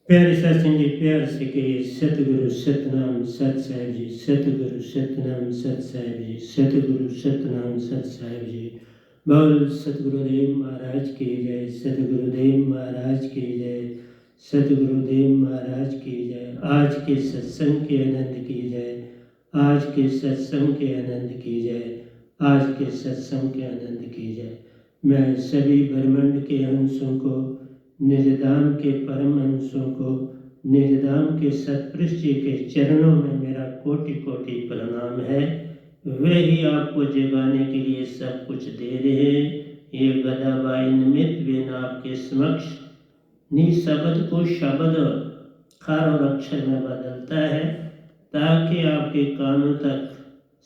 प्यारे सत्संग जी, प्यार से कहिए सतगुरु सतनाम सत साहिब जी, सतगुरु सतनाम सत साहिब जी, सतगुरु सतनाम सत साहिब जी। बोल सतगुरुदेव महाराज की जय, सतगुरुदेव महाराज की जय, सतगुरुदेव महाराज की जय। आज के सत्संग के आनंद की जय, आज के सत्संग के आनंद की जय, आज के सत्संग के आनंद की जय। मैं सभी ब्रह्मांड के अंशों को, निजधाम के परम अंशों को, निजधाम के सतपुरुष जी के चरणों में मेरा कोटि कोटि प्रणाम है। वे ही आपको जगाने के लिए सब कुछ दे रहे हैं। ये गदाबाई निमित्त बिन आपके समक्ष निशब्द को शब्द खार और अक्षर में बदलता है, ताकि आपके कानों तक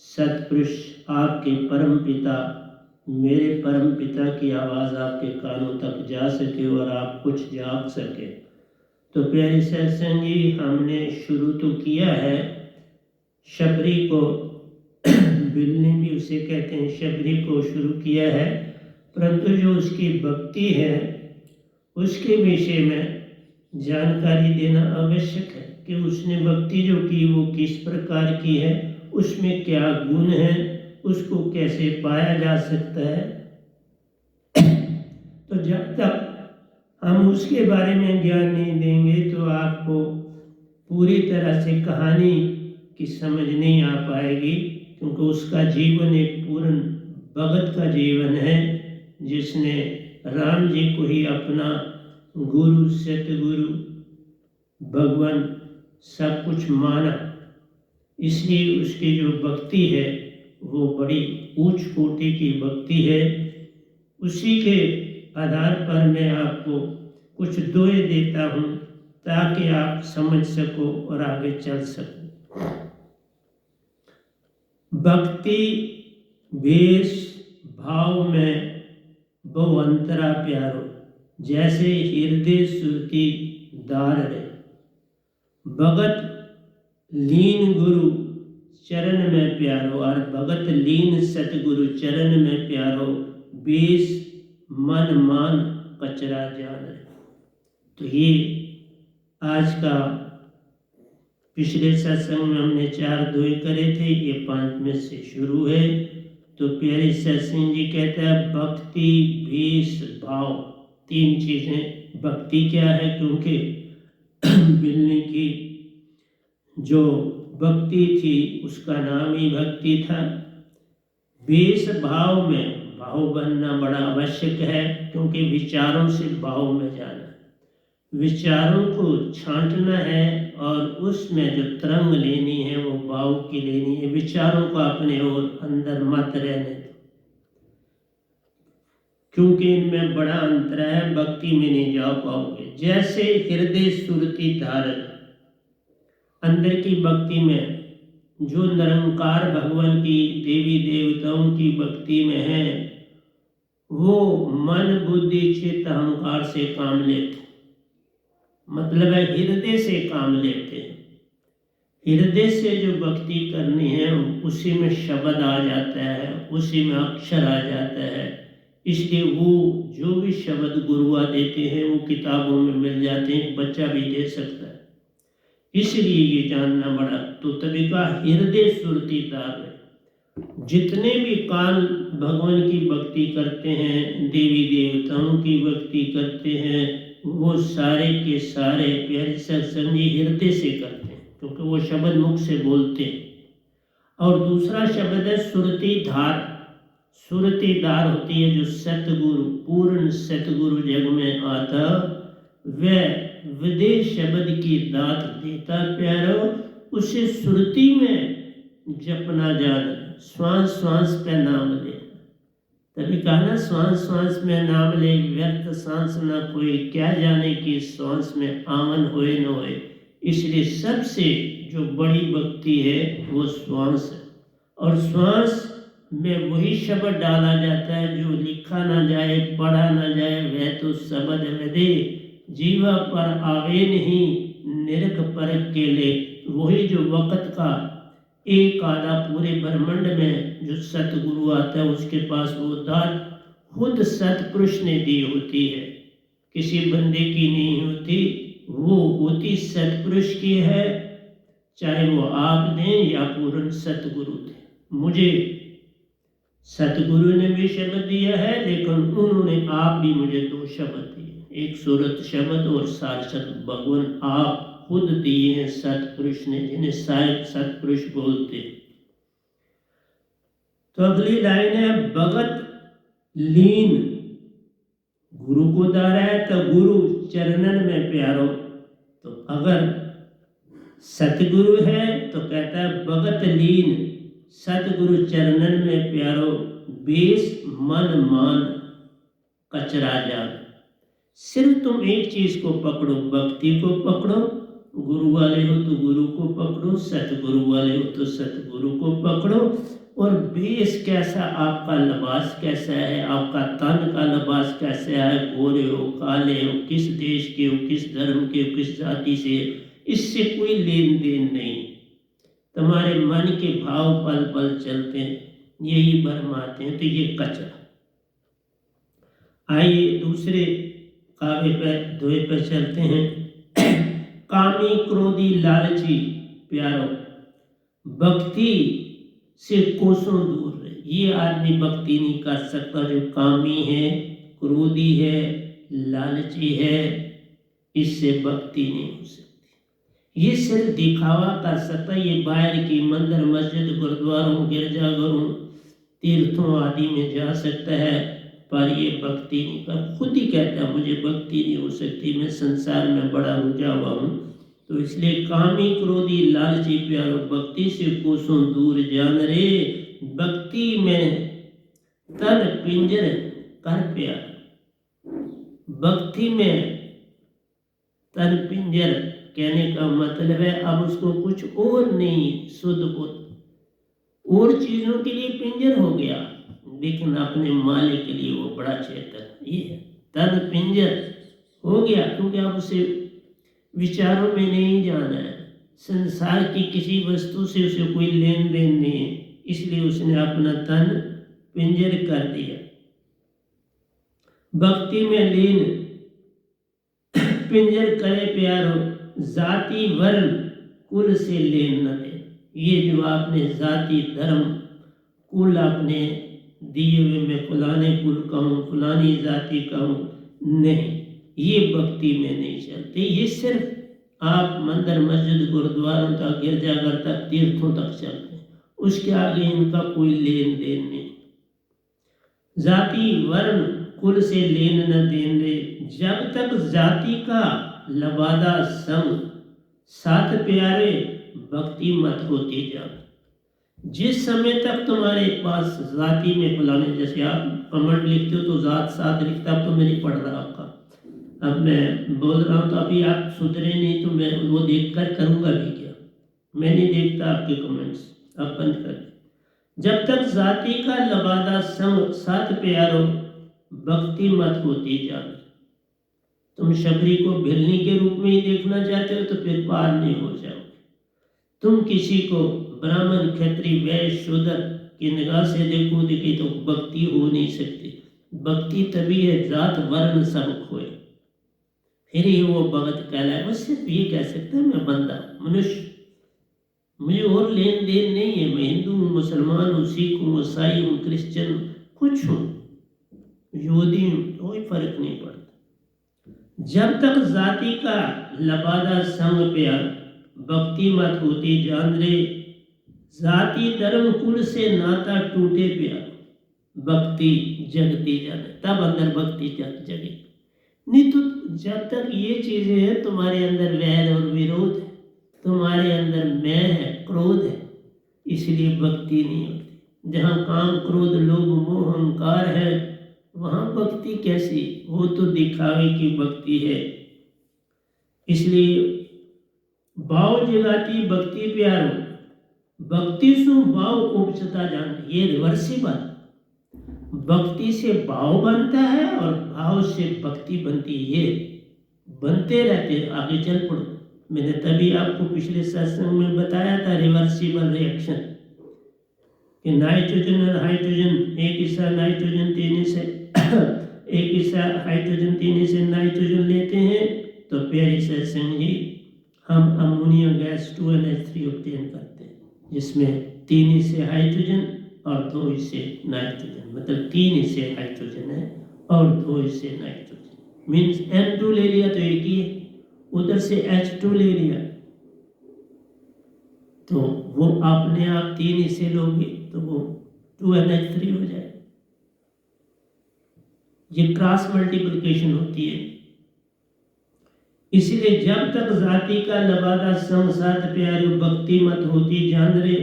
सतपुरुष, आपके परम पिता, मेरे परम पिता की आवाज़ आपके कानों तक जा सके और आप कुछ जाग सके। तो प्यारे सत्संग जी, हमने शुरू तो किया है शबरी को, बिल्ली भी उसे कहते हैं, शबरी को शुरू किया है, परंतु जो उसकी भक्ति है उसके विषय में जानकारी देना आवश्यक है कि उसने भक्ति जो की वो किस प्रकार की है, उसमें क्या गुण है, उसको कैसे पाया जा सकता है। तो जब तक हम उसके बारे में ज्ञान नहीं देंगे तो आपको पूरी तरह से कहानी की समझ नहीं आ पाएगी, क्योंकि उसका जीवन एक पूर्ण भगत का जीवन है, जिसने राम जी को ही अपना गुरु, सतगुरु, भगवान सब कुछ माना। इसलिए उसकी जो भक्ति है वो बड़ी ऊंच कोटि की भक्ति है। उसी के आधार पर मैं आपको कुछ दोहे देता हूँ, ताकि आप समझ सको और आगे चल सको। भक्ति वेश भाव में बहु अंतरा प्यारो, जैसे हृदय सुरती दार रे। भगत लीन गुरु चरण में प्यारो, और भगत लीन सतगुरु चरण में प्यारो, बेस मन मान कचरा जान। तो ये आज का, पिछले सत्संग में हमने 4 दोहे करे थे, ये 5 में से शुरू है। तो प्यारे सत्संग जी कहते हैं भक्ति भेष भाव, 3 चीजें। भक्ति क्या है, क्योंकि बिल्ली की जो भक्ति थी उसका नाम ही भक्ति था। भेष भाव में भाव बनना बड़ा आवश्यक है, क्योंकि विचारों से भाव में जाना, विचारों को छांटना है और उसमें जो तरंग लेनी है वो भाव की लेनी है। विचारों को अपने और अंदर मत रहने दो, क्योंकि इनमें बड़ा अंतर है, भक्ति में नहीं जा पाओगे। जैसे हृदय सुरती धारण, अंदर की भक्ति में जो निरंकार भगवान की, देवी देवताओं की भक्ति में है, वो मन बुद्धि चित्त अहंकार से काम लेते, मतलब है हृदय से काम लेते हैं। हृदय से जो भक्ति करनी है उसी में शब्द आ जाता है, उसी में अक्षर आ जाता है। इसलिए वो जो भी शब्द गुरुआ देते हैं वो किताबों में मिल जाते हैं, बच्चा भी दे सकता है। इसलिए ये जानना बड़ा, तो तभी का हृदय सुरती तार है। जितने भी काल भगवान की भक्ति करते हैं, देवी देवताओं की भक्ति करते हैं, वो सारे के सारे प्यारे सत्संगी हृदय से करते हैं, क्योंकि वो शब्द मुख से बोलते हैं। और दूसरा शब्द है सुरती धार। सुरती धार होती है जो सतगुरु, पूर्ण सतगुरु जग में आता, वह विदेश शब्द की दात देता प्यारो, उसे सुरती में जपना जान, श्वास श्वास पे नाम ले। तभी कहा ना, श्वास श्वास में नाम ले, व्यर्थ सांस न कोई, क्या जाने कि श्वास में आमन होए न होए। इसलिए सबसे जो बड़ी भक्ति है वो श्वास है, और श्वास में वही शब्द डाला जाता है जो लिखा ना जाए, पढ़ा ना जाए, वह तो शब्द हृदय जीवा पर आवे नहीं, निरख परख के ले। वही जो वक़्त का एक आधा पूरे ब्रह्मांड में जो सतगुरु आता है, उसके पास वो दात खुद सतपुरुष ने दी होती है, किसी बंदे की नहीं होती। वो होती सतपुरुष की है, चाहे वो आप दें या पूर्ण सतगुरु दें। मुझे सतगुरु ने भी शब्द दिया है, लेकिन उन्होंने आप भी मुझे 2 शब्द दिए, एक सूरत शब्द और सारसत भगवान आप खुद दिए हैं सतपुरुष ने, जिन्हें शायद सतपुरुष बोलते। तो अगली लाइन है भगत लीन गुरु को दारा है, तो गुरु चरणन में प्यारो। तो अगर सतगुरु है तो कहता है भगत लीन सतगुरु चरणन में प्यारो, बेस मन मान कचरा जान। सिर्फ तुम एक चीज को पकड़ो, भक्ति को पकड़ो, गुरु वाले हो तो गुरु को पकड़ो, सतगुरु वाले हो तो सतगुरु को पकड़ो। और बेस कैसा, आपका लिबास कैसा है, आपका तन का लिबास कैसा है, गोरे हो काले हो, किस देश के हो, किस धर्म के हो, किस जाति से, इससे कोई लेन देन नहीं। तुम्हारे मन के भाव पल पल चलते हैं, यही भरमाते हैं, तो ये कचरा। आइए दूसरे काव्य पे दोहे पे चलते हैं। कामी क्रोधी लालची प्यारो, भक्ति से कोसों दूर रहे। ये आदमी भक्ति नहीं कर सकता जो कामी है, क्रोधी है, लालची है, इससे भक्ति नहीं हो सकती। ये सिर्फ दिखावा कर सकता है, ये बाहर की मंदिर मस्जिद गुरुद्वारों गिरजाघरों तीर्थों आदि में जा सकता है, पर ये भक्ति नहीं कर। खुद ही कहता है मुझे भक्ति नहीं हो सकती, मैं संसार में बड़ा रुझा हुआ हूँ। तो इसलिए कामी क्रोधी लालची प्यारो, भक्ति से कोसों दूर जान रे, भक्ति में तन पिंजर कर प्यार। भक्ति में तन पिंजर कहने का मतलब है अब उसको कुछ और नहीं, शुद्ध बुद्ध और चीजों के लिए पिंजर हो गया, लेकिन अपने मालिक के लिए वो बड़ा चेतन। ये तन पिंजर हो गया, क्योंकि अब उसे विचारों में नहीं जाना है, संसार की किसी वस्तु से उसे कोई लेन देन नहीं है, इसलिए उसने अपना तन पिंजर कर दिया। भक्ति में लीन पिंजर करे प्यारो, जाति वर्ण कुल से लेन न दे। ये जो आपने जाति धर्म कुल आपने दिए हुए, मैं फलाने कुल का हूँ, फलानी जाति का हूँ, नहीं, ये भक्ति में नहीं चलते। ये सिर्फ आप मंदिर मस्जिद गुरुद्वारों तक गिरजाघर तक तीर्थों तक चलते हैं, उसके आगे इनका कोई लेन देन नहीं। जाति वर्ण कुल से लेन न देन दे, जब तक जाति का लबादा संग साथ प्यारे, भक्ति मत होती जाए। जिस समय तक तुम्हारे पास जाति में फलाने, जैसे आप कमेंट लिखते हो तो जात साथ लिखता, अब तो मेरी पढ़ रहा आपका, अब मैं बोल रहा हूँ तो अभी आप सुधरे नहीं तो मैं वो देख कर करूँगा भी क्या, मैं नहीं देखता आपके कमेंट्स, आप बंद कर दें। जब तक जाति का लबादा संग साथ प्यारो, भक्ति मत होती जाए। तुम शबरी को भिलनी के रूप में ही देखना चाहते हो तो फिर पार नहीं हो जाओगे। तुम किसी को ब्राह्मण क्षत्रिय वैश्य शूद्र की निगाह से देखोगे तो भक्ति हो नहीं सकती। भक्ति तभी है जात वर्ण सब खोए, फिर ही वो भगत कहलाए। वो सिर्फ ये कह सकता है मैं बंदा मनुष्य, मुझे और लेन देन नहीं है, मैं हिंदू हूँ, मुसलमान हूँ, सिख हूँ, ईसाई हूँ, क्रिश्चियन कुछ हूँ, यहूदी हूँ, कोई फर्क नहीं पड़ता। जब तक जाति का लबादा संग प्यार, भक्ति मत होती जान रे, जाति धर्म कुल से नाता टूटे प्यार, भक्ति जगती जाने, तब अंदर भक्ति जगे। नहीं तो जब तक ये चीजें हैं, तुम्हारे अंदर वैर और विरोध है, तुम्हारे अंदर मैं है, क्रोध है, इसलिए भक्ति नहीं होती। जहाँ काम क्रोध लोभ मोह अहंकार है, वहाँ भक्ति कैसी? वो तो दिखावे की भक्ति है। इसलिए भाव जगाती भक्ति प्यारो, भक्ति सु भाव उपजता जान। ये रिवर्सिबल, भक्ति से भाव बनता है और भाव से भक्ति बनती है, ये बनते रहते। आगे चल पड़ो, मैंने तभी आपको पिछले सत्संग में बताया था रिवर्सिबल रिएक्शन कि नाइट्रोजन और हाइड्रोजन, एक हिस्सा नाइट्रोजन देने से एक हिस्सा हाइड्रोजन देने से नाइट्रोजन लेते हैं तो प्यारे सत्संग जी हम अमोनिया गैस 2NH3 ऑब्टेन करते हैं, जिसमें 3 हिस्से हाइड्रोजन और 2 हिस्से नाइट्रोजन, मतलब 3 हिस्से हाइड्रोजन है और 2 हिस्से नाइट्रोजन। मीन्स N2 ले लिया तो एक ही है, उधर से H2 ले लिया तो वो अपने आप 3 हिस्से लोगे तो वो 2NH3 हो जाए। ये क्रॉस मल्टीप्लिकेशन होती है। इसलिए जब तक जाति का लबादा संसात प्यारो भक्ति मत होती जान रे,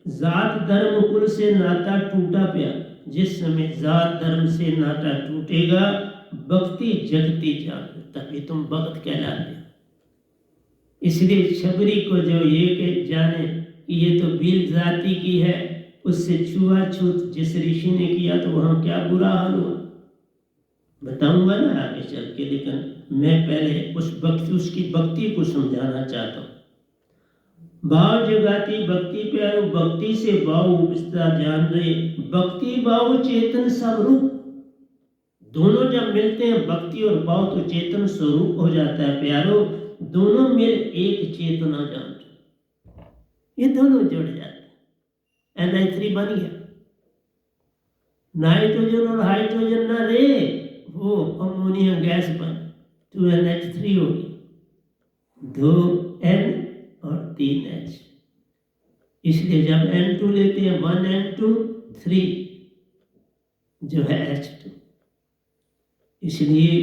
जात धर्म कुल से नाता टूटा प्यार। जिस समय जात धर्म से नाता टूटेगा भक्ति जगती जान, तभी तुम भक्त कहलाते हो। इसलिए छबरी को जो ये जाने कि ये तो भील जाति की है, उससे छुआछूत जिस ऋषि ने किया तो वहां क्या बुरा हाल हुआ बताऊंगा ना आगे चल के, लेकिन मैं पहले उसकी भक्ति को समझाना चाहता हूँ। भाव जगाती भक्ति प्यारो, भक्ति से भाव उपजता जान रहे, भक्ति भाव चेतन स्वरूप। दोनों जब मिलते हैं भक्ति और भाव तो चेतन स्वरूप हो जाता है प्यारो। दोनों मिल एक चेतना जान रहे, ये दोनों जुड़ जाते हैं, NH3 बन गया। नाइट्रोजन और हाइड्रोजन ना रे, वो अमोनिया गैस बन 2NH3 होगी, 2N और 3H। इसलिए जब N2 लेते हैं 1N2 3 जो है H2, इसलिए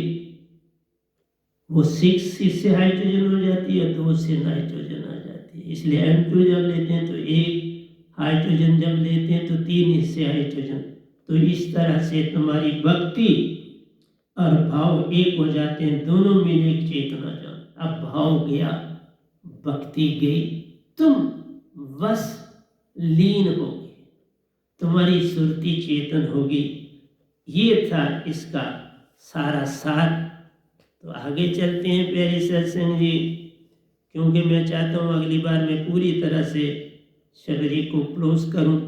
वो 6 इससे हाइड्रोजन हो जाती है, 2 से नाइट्रोजन आ जाती है। इसलिए N2 जब लेते हैं तो 1 हाइड्रोजन, जब लेते हैं तो 3 हिस्से हाइड्रोजन। तो इस तरह से तुम्हारी भक्ति और भाव एक हो जाते हैं, दोनों मिल एक चेतना जान। अब भाव गया, भक्ति गई, तुम बस लीन होगी, तुम्हारी सुरती चेतन होगी। ये था इसका सारा सार। तो आगे चलते हैं प्यारे सत्संग जी, क्योंकि मैं चाहता हूँ अगली बार मैं पूरी तरह से शबरी को क्लोज करूं।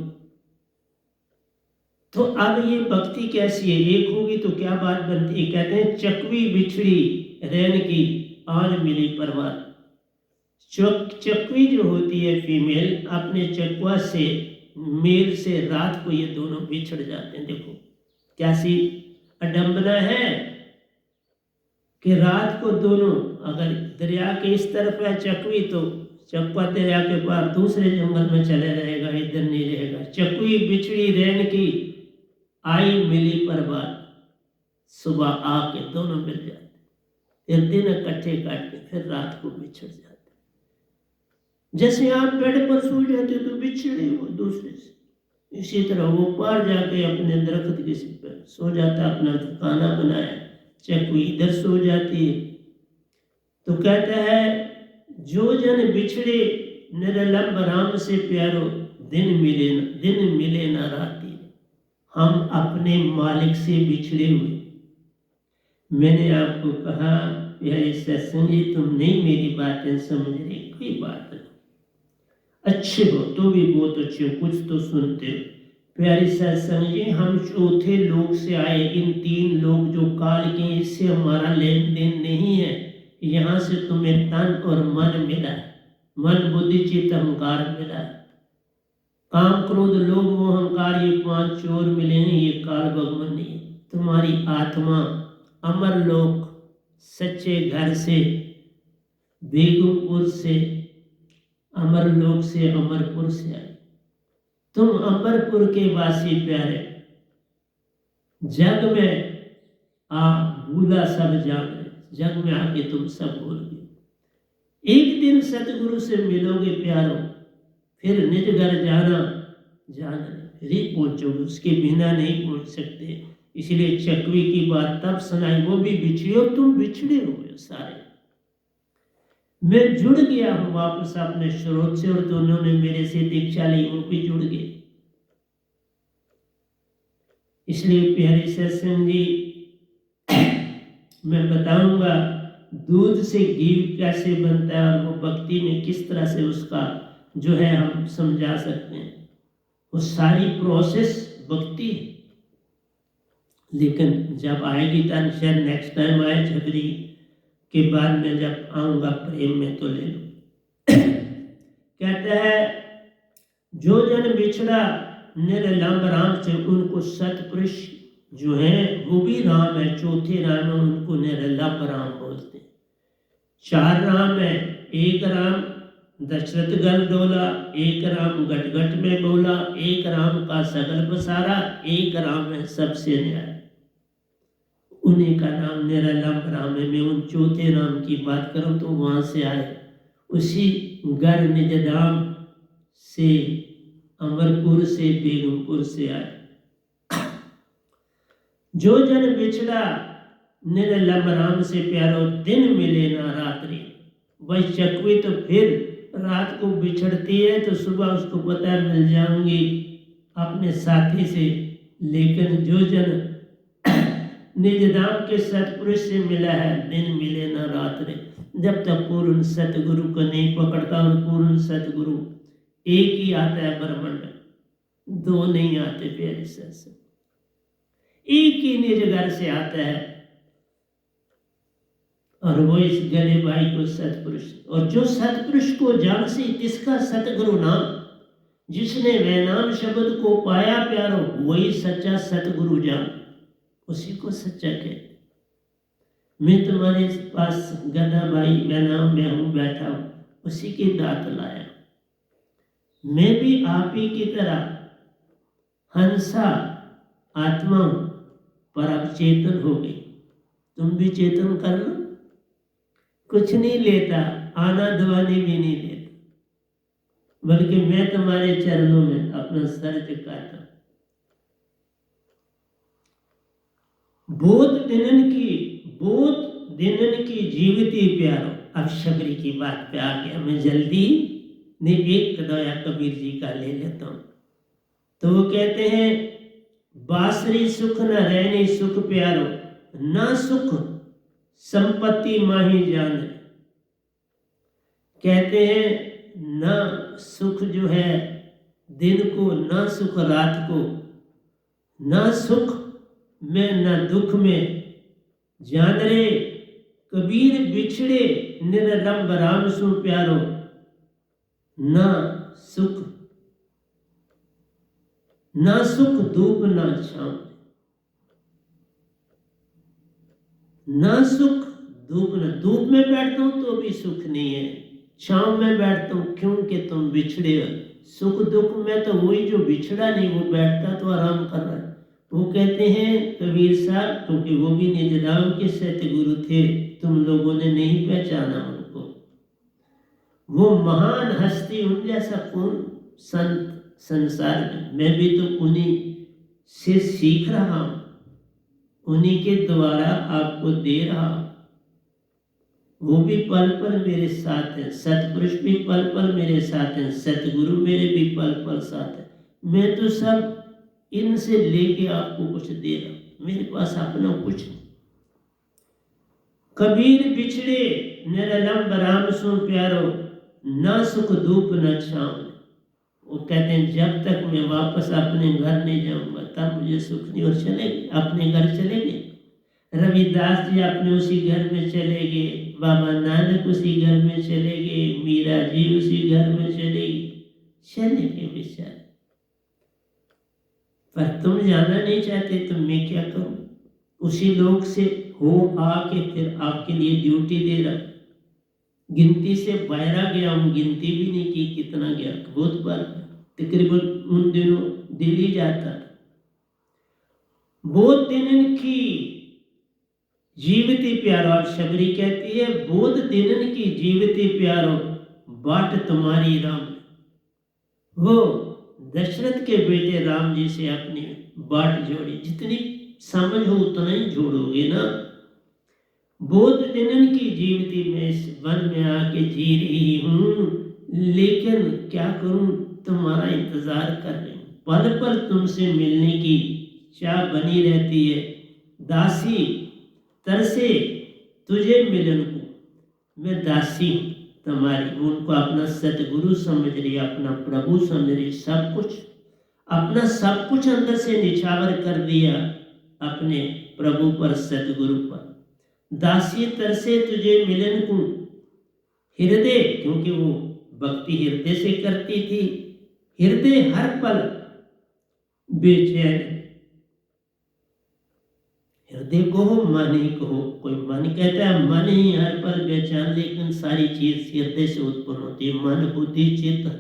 तो अब ये भक्ति कैसी है, एक होगी तो क्या बात बनती है। कहते हैं चकवी बिछड़ी रैन की आज मिली परवार। चकवी जो होती है फीमेल, अपने चकवा से मेल से रात को ये दोनों बिछड़ जाते हैं। देखो कैसी अडंबना है कि रात को दोनों, अगर दरिया के इस तरफ है चकवी तो चकवा दरिया के पार दूसरे जंगल में चले रहेगा, इधर नहीं रहेगा। चकवी बिछड़ी रैन की आई मिली परवार, सुबह आके दोनों मिल जाते, फिर दिन इकट्ठे काटते, फिर रात को बिछड़ जाते। जैसे आप पेड़ पर सो जाते तो बिछड़े हो दूसरे से, इसी तरह वो पार जाके अपने दरख्त के सिर पर सो जाता, अपना खाना बनाया, चकवी इधर सो जाती है। तो कहता है जो जन बिछड़े निरलंब राम से प्यारो, दिन मिले ना राती। हम अपने मालिक से बिछड़े हुए। मैंने आपको कहा प्यारे सत्संग जी, तुम नहीं मेरी बातें समझ रहे, कोई बात नहीं, अच्छे हो तो भी बहुत अच्छे हो, कुछ तो सुनते हो। प्यारे सत्संग जी, हम चौथे लोक से आए, इन 3 लोक जो काल के, इससे हमारा लेन देन नहीं है। यहाँ से तुम्हें तन और मन मिला है, मन बुद्धि चित्त अहंकार मिला है। काम क्रोध लोभ मोह अहंकार, ये 5 चोर मिले हैं, ये काल भगवान नहीं है। तुम्हारी आत्मा अमर लोक सच्चे घर से, बेगमपुर से, अमर लोक से, अमरपुर से आई। तुम अमरपुर के वासी प्यारे, जग में आ भूला सब जान, जग में आके तुम सब भूल गए। एक दिन सतगुरु से मिलोगे प्यारो, फिर निज घर जाना फिर ही पहुंचोगे, उसके बिना नहीं पहुंच सकते। इसलिए चकवी की बात तब सुनाई, वो भी बिछड़ी और तुम बिछड़े हुए सारे। मैं जुड़ गया हूं वापस अपने स्रोत से, और दोनों ने मेरे से दीक्षा ली, वो भी जुड़ गए। इसलिए प्यारे सत्संग जी, मैं बताऊंगा दूध से घी कैसे बनता है, और वो भक्ति में किस तरह से उसका जो है हम समझा सकते हैं। वो सारी प्रोसेस भक्ति है। लेकिन जब आएगी तो शायद नेक्स्ट टाइम आए छबरी, कि बाद में जब आऊँगा प्रेम में तो ले लो। कहता है जो जन बिछड़ा निरलंब राम से, उनको सतपुरुष जो है वो भी राम है, चौथे राम है, उनको निरलंब राम बोलते हैं। 4 राम है, एक राम दशरथ गल डोला, एक राम गट गट में बोला, एक राम का सगल पसारा, एक राम है सबसे न्याय। उन्हीं का नाम निरलंब राम है। मैं उन चौथे राम की बात करूं तो वहां से आए, उसी गर निज धाम से, अमरपुर से, बेगमपुर से आए। जो जन बिछड़ा निरलंब राम से प्यारो, दिन मिले ना रात्रि। वही चकवी तो फिर रात को बिछड़ती है तो सुबह उसको पता है मिल जाऊंगी अपने साथी से, लेकिन जो जन निज धाम के सतपुरुष से मिला है, दिन मिले ना रात्रि। जब तक पूर्ण सतगुरु को नहीं पकड़ता, और पूर्ण सतगुरु एक ही आता है ब्रह्मांड, 2 नहीं आते प्यारे सत्संग, एक ही निज घर से आता है, और वो इस गले भाई को सतपुरुष। और जो सतपुरुष को जान से तिसका सतगुरु नाम, जिसने वह नाम शब्द को पाया प्यारो, वही सच्चा सतगुरु जान, उसी को सच्चा कहते। मैं तुम्हारे पास गदा भाई मैं नाम में हूं बैठा हूं, उसी की दात लाया। मैं भी आप ही की तरह हंसा आत्मा हूं, पर अब चेतन हो गई। तुम भी चेतन कर लो। कुछ नहीं लेता, आना दवानी भी नहीं देता, बल्कि मैं तुम्हारे चरणों में अपना सर झुकाता हूं। बहुत दिनन की जीवती प्यारो। अब शबरी की बात पे आ गया, मैं जल्दी ने एक दया कबीर जी का ले लेता हूं। तो वो कहते हैं बासरी सुख न रहनी सुख प्यारो, ना सुख संपत्ति माही जान। कहते हैं ना सुख जो है दिन को, ना सुख रात को, ना सुख में ना दुख में, जान रे कबीर बिछड़े निरलंब राम सु प्यारो। ना सुख धूप ना छांव, ना सुख धूप में बैठता हूं तो भी सुख नहीं है, छांव में बैठता हूं क्योंकि तुम बिछड़े हो। सुख दुख में तो वही जो बिछड़ा नहीं वो बैठता तो आराम कर रहा है। वो कहते हैं कबीर साहब, क्योंकि वो भी निज धाम के सतगुरु थे, तुम लोगों ने नहीं पहचाना उनको। वो महान हस्ती, उन जैसा कौन संत संसार में। मैं भी तो उन्हीं से सीख रहा हूं, उन्हीं के द्वारा आपको दे रहा हूं। वो भी पल पल मेरे साथ हैं, सतपुरुष भी पल पल मेरे साथ हैं, सतगुरु मेरे भी पल पल साथ हैं। मैं तो सब इनसे लेके आपको कुछ दे रहा हूं, मेरे पास अपना कुछ नहीं। कबीर बिछड़े निरलंब राम सो प्यारो, ना सुख धूप न छांव। वो कहते हैं जब तक मैं वापस अपने घर नहीं जाऊंगा तब मुझे सुख नहीं। और चले गए अपने घर, चले गए रविदास जी अपने उसी घर में चले गए, बाबा नानक उसी घर में चले गए, मीरा जी उसी घर में चले गए बेचारे। पर तुम जाना नहीं चाहते तो मैं क्या करूं। उसी लोग से हो आके फिर आपके लिए ड्यूटी दे रहा। गिनती से बाहर गया हूं, गिनती भी नहीं की कितना गया, बहुत बार तकरीबन उन दिनों दिल्ली जाता। बहुत दिन की जीवती प्यारो, आप शबरी कहती है बोध दिनन की जीवती प्यारो, बाट तुम्हारी राम। वो दशरथ के बेटे राम जी से अपनी बाट जोड़ी, जितनी समझ हो उतना ही जोड़ोगे ना। बोध दिनन की जीवती, मैं इस वन में आके जी रही हूं, लेकिन क्या करूं, तुम्हारा इंतजार कर रही हूं। पल पल तुमसे मिलने की चाह बनी रहती है, दासी तरसे तुझे मिलन को। मैं दासी हूं तुम्हारी। उनको अपना सतगुरु समझ रही, अपना प्रभु समझ रही, सब कुछ अपना सब कुछ अंदर से निछावर कर दिया अपने प्रभु पर, सतगुरु पर। दासी तरसे तुझे मिलन को हृदय, क्योंकि वो भक्ति हृदय से करती थी। हृदय हर पल बेचैन, हृदय कहो मन ही कहो, कोई मन कहता है मन ही हर पल बेचैन, लेकिन सारी चीज हृदय से उत्पन्न होती है। मन बुद्धि चित्त,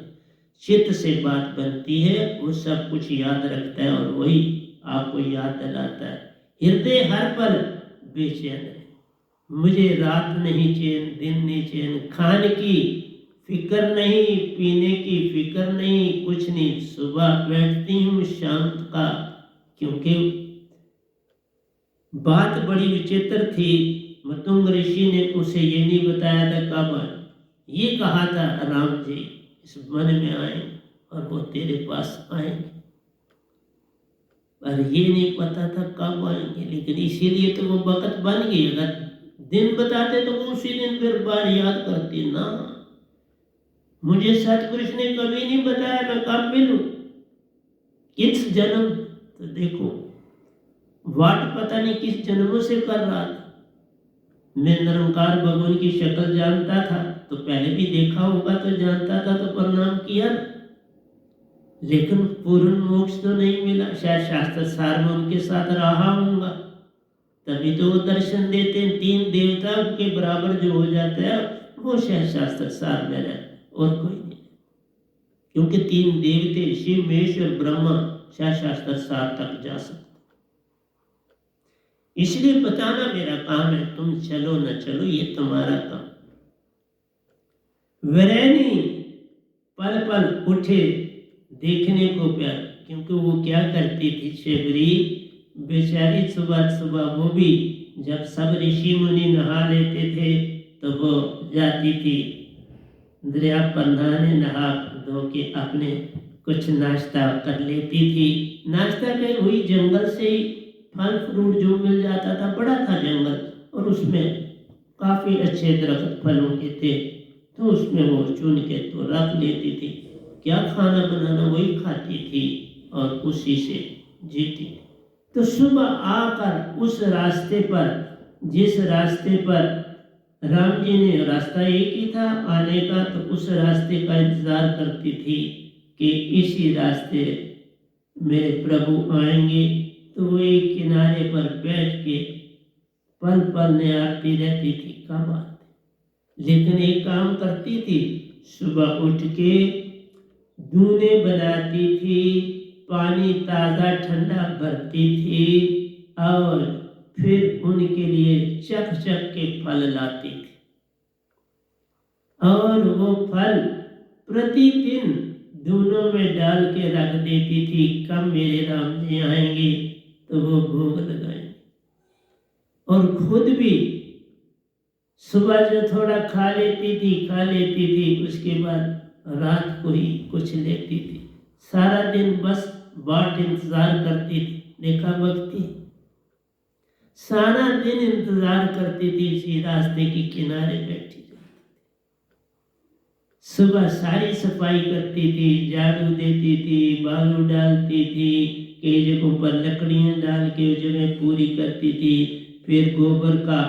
चित्त से बात बनती है, वो सब कुछ याद रखता है और वही आपको याद दिलाता है। हृदय हर पल बेचैन है, मुझे रात नहीं चैन, दिन नहीं चैन, खाने की फिक्र नहीं, पीने की फिक्र नहीं, कुछ नहीं, सुबह बैठती हूँ शांत का। क्योंकि बात बड़ी विचित्र थी, मतुंग ऋषि ने उसे ये नहीं बताया था कब, ये कहा था राम जी इस मन में आए और वो तेरे पास आएंगे, पर ये नहीं पता था कब आएंगे। लेकिन इसीलिए तो वो वक्त बन गई। अगर दिन बताते तो वो उसी दिन फिर बार याद करती ना। मुझे सतपुरुष ने कभी नहीं बताया मैं कब मिलूं, किस जन्म, तो देखो वाट पता नहीं किस जन्मों से कर रहा था। मैं निरंकार भगवान की शक्ल जानता था, तो पहले भी देखा होगा तो जानता था, तो प्रणाम किया, लेकिन पूर्ण मोक्ष तो नहीं मिला। शायद शास्त्र सार में उनके साथ रहा हूँगा, तभी तो वो दर्शन देते हैं। 3 देवता के बराबर जो हो जाता है वो शायद शास्त्र सार में रहता है, और कोई नहीं। क्योंकि 3 देवते शिव महेश और ब्रह्मा शायद शास्त्र सार तक जा सकते। इसलिए बताना मेरा काम है, तुम चलो न चलो ये तुम्हारा काम। वरैनी पल पल उठे देखने को प्यार, क्योंकि वो क्या करती थी शबरी बेचारी, सुबह सुबह वो भी जब सब ऋषि मुनि नहा लेते थे तो वो जाती थी दरिया पर नहाने, नहा धो के अपने कुछ नाश्ता कर लेती थी। नाश्ता कहीं हुई जंगल से ही फल फ्रूट जो मिल जाता था, बड़ा था जंगल और उसमें काफ़ी अच्छे दरख्त फलों के थे, तो उसमें वो चुन के तो रख लेती थी। क्या खाना बनाना वही खाती थी और उसी से जीती थी। तो सुबह आकर उस रास्ते पर, जिस रास्ते पर राम जी ने, रास्ता एक ही था आने का, तो उस रास्ते का इंतजार करती थी कि इसी रास्ते मेरे प्रभु आएंगे। तो वो एक किनारे पर बैठ के पल पल निहारती रहती थी कब आते। लेकिन एक काम करती थी, सुबह उठ के दूने बनाती थी, पानी ताज़ा ठंडा भरती थी और फिर उनके लिए चख चख के फल लाती थी। और वो फल प्रतिदिन दूनों में डाल के रख देती थी, कब मेरे राम जी आएंगे तो वो भोग लगाएंगे। और खुद भी सुबह जो थोड़ा खा लेती थी, उसके बाद रात को ही कुछ लेती थी। सारा दिन बस बाट इंतजार करती थी। देखा भक्ति, सारा दिन इंतजार करती थी, इसी रास्ते के किनारे बैठी रहती। सुबह सारी सफाई करती थी, झाड़ू देती थी, बालू डालती थी, कई जगहों पर लकड़ियां डाल के जगह पूरी करती थी, फिर गोबर का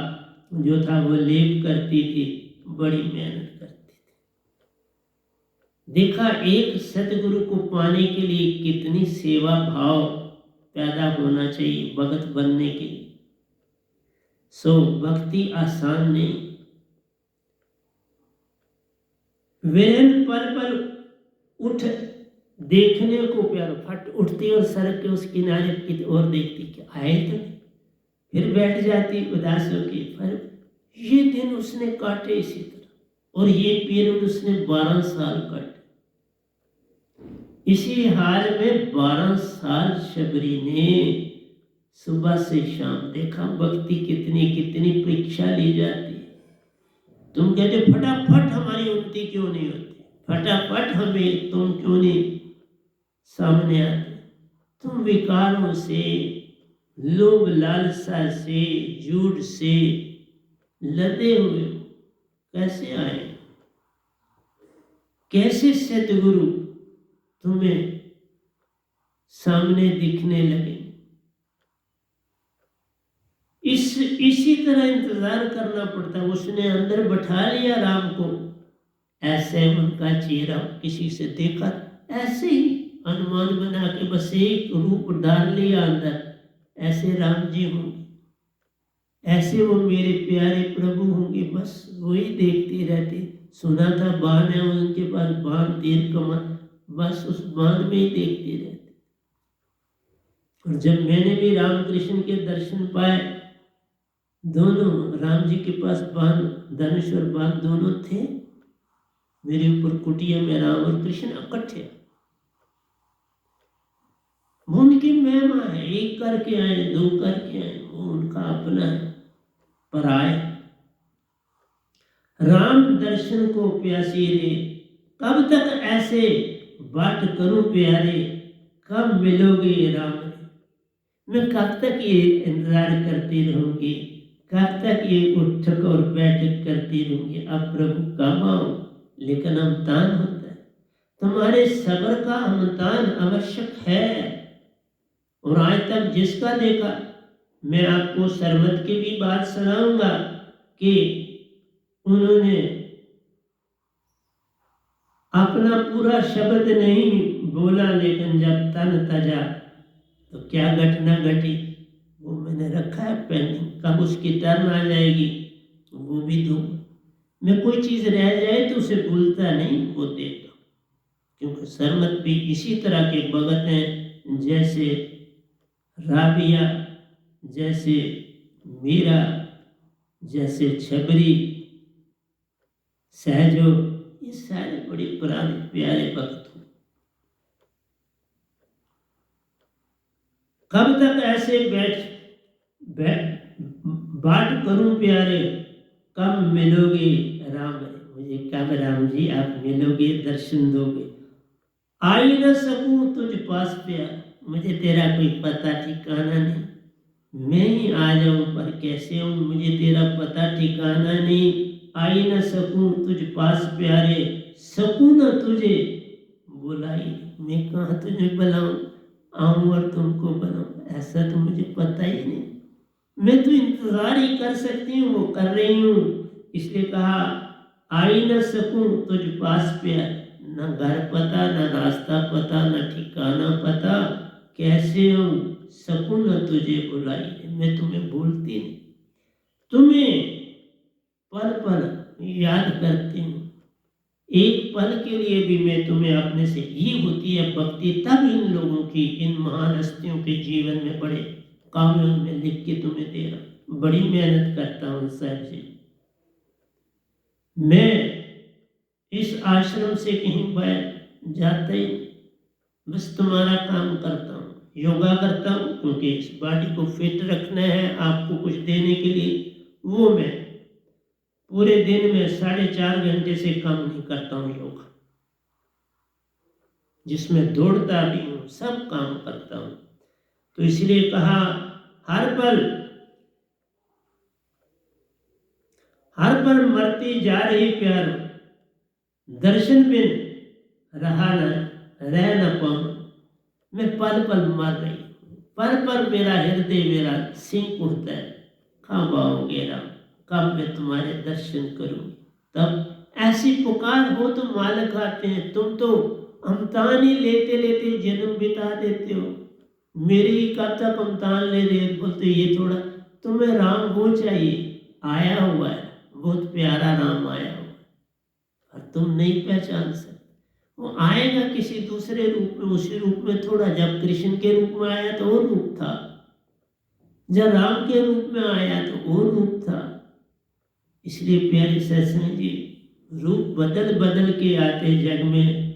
जो था वो लेप करती थी, बड़ी मेहनत करती थी। देखा एक सतगुरु को पाने के लिए कितनी सेवा भाव पैदा होना चाहिए भगत बनने के लिए। सो भक्ति आसान नहीं। वैन पल पल उठ देखने को प्यार, फट उठती और सड़क के उस किनारे की ओर देखती कि आए तो नहीं, फिर बैठ जाती उदास होकर। पर ये दिन उसने काटे इसी तरह, और ये पीरियड उसने 12 साल काटे। इसी हाल में 12 साल शबरी ने सुबह से शाम। देखा भक्ति कितनी कितनी परीक्षा ली जाती है। तुम कहते फटाफट हमारी उन्नति क्यों नहीं होती, फटाफट हमें तुम क्यों नहीं सामने आते। तुम विकारों से, लोभ लालसा से, झूठ से लदे हुए कैसे आए, कैसे सतगुरु तुम्हें सामने दिखने लगे। इसी तरह इंतजार करना पड़ता। उसने अंदर बैठा लिया राम को, ऐसे उनका चेहरा किसी से देखा, ऐसे ही अनुमान बना के बस एक रूप डाल लिया अंदर, ऐसे राम जी होंगे, ऐसे वो मेरे प्यारे प्रभु होंगे, बस वही देखते रहते। सुना था बाण है उनके पास, बाण तीर कमान, बस उस बाण में ही देखते रहते। और जब मैंने भी रामकृष्ण के दर्शन पाए, दोनों राम जी के पास बाण, धनुष और बाण दोनों थे, मेरे ऊपर कुटिया में राम और कृष्ण इकट्ठे। वो उनकी महिमा है, एक करके आए, दो करके आए, वो उनका अपना है। पर आए राम दर्शन को प्यासी रे, कब तक ऐसे बाट करूं प्यारे, कब मिलोगे राम रे। मैं कब तक ये इंतजार करती रहूंगी, कब तक ये उठक और बैठक करती रहूंगी। अब प्रभु कब आओ, लेकिन अमतान होता है, तुम्हारे सब्र का अमतान आवश्यक है। और आज तक जिसका देखा, मैं आपको सरमत की भी बात सुनाऊंगा कि उन्होंने अपना पूरा शब्द नहीं बोला, लेकिन जब तन तजा तो क्या घटना घटी वो मैंने रखा है पेंडिंग। कब उसकी टर्न आ जाएगी वो भी दूंगा। मैं कोई चीज़ रह जाए तो उसे भूलता नहीं, वो देता। क्योंकि सरमत भी इसी तरह के भगत हैं, जैसे राबिया, जैसे मीरा, जैसे छबरी, सहजो, ये सारे बड़े पुराने प्यारे भक्त हो। कब तक ऐसे बाट करूं प्यारे, कब मिलोगे राम रे। मुझे कब राम जी आप मिलोगे, दर्शन दोगे। आ ही न सकूं तुझ पास प्यार, मुझे तेरा कोई पता ठिकाना नहीं। मैं ही आ जाऊं पर कैसे हूं, मुझे तेरा पता ठिकाना नहीं। आ ही न सकूं तुझ पास प्यारे, सकूं न तुझे बुलाई। मैं कहाँ तुझे बुलाऊं, आऊं और तुमको बनाऊं, ऐसा तो मुझे पता ही नहीं। मैं तो इंतजार ही कर सकती हूँ, वो कर रही हूँ। इसलिए कहा आ ही न सकूं तुझ पास प्यार, न घर पता, न रास्ता पता, न ठिकाना पता, कैसे हूँ सकूं न तुझे बुलाई। मैं तुम्हें भूलती नहीं, तुम्हें पल पल याद करती हूँ। एक पल के लिए भी मैं तुम्हें अपने से, ये होती है भक्ति। तब इन लोगों की, इन महान हस्तियों के जीवन में बड़े काव्यों में लिख के तुम्हें दे रहा। बड़ी मेहनत करता हूँ साहब जी, मैं इस आश्रम से कहीं बाहर जाता ही, बस तुम्हारा काम करता हूँ, योगा करता हूँ, क्योंकि इस बॉडी को फिट रखना है, आपको कुछ देने के लिए। वो मैं पूरे दिन में 4.5 घंटे से कम नहीं करता हूँ योगा, जिसमें दौड़ता भी हूँ, सब काम करता हूँ। तो इसलिए कहा हर पल मरती जा रही प्यारो, दर्शन बिन रह न पाऊं। मैं पल पल मर रही हूँ, पल पल मेरा हृदय, मेरा सिंह उठता है, कब आओगे राम, कब मैं तुम्हारे दर्शन करूँ। तब ऐसी पुकार हो तो मालिक आते हैं। तुम तो अमतान ही लेते लेते जन्म बिता देते हो, मेरी कब तक अमतान ले रहे। बोलते ये थोड़ा, तुम्हें राम वो चाहिए, आया हुआ है, बहुत प्यारा राम आया हुआ है, और तुम नहीं पहचान सकते। वो आएगा किसी दूसरे रूप में, उसी रूप में थोड़ा। जब कृष्ण के रूप में आया तो वो रूप था, जब राम के रूप में आया तो वो रूप था। इसलिए प्यारे सत्संग जी, रूप बदल बदल के आते जग में,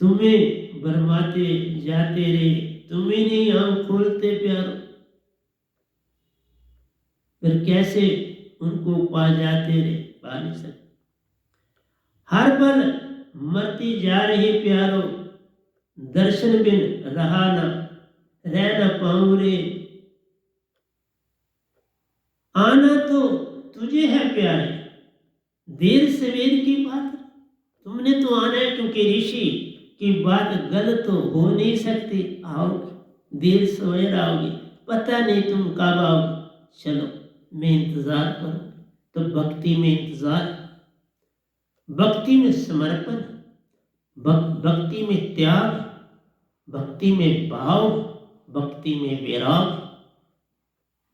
तुम्हें बरमाते जाते रे, तुम्हें नहीं आंख खोलते प्यारो। फिर कैसे उनको पा जाते रे, पा नहीं सकते। हर पल मरती जा रही प्यारो, दर्शन बिन रह न पाऊं रे। आना तो तुझे है प्यारे, देर सवेर की बात, तुमने तो आना है, क्योंकि ऋषि की बात गलत तो हो नहीं सकती। आओगे, देर सवेर आओगे, पता नहीं तुम कब आओगे। चलो मैं इंतजार करूं। तो भक्ति में इंतजार, भक्ति में समर्पण, भक्ति में त्याग, भक्ति में भाव, भक्ति में वैराग,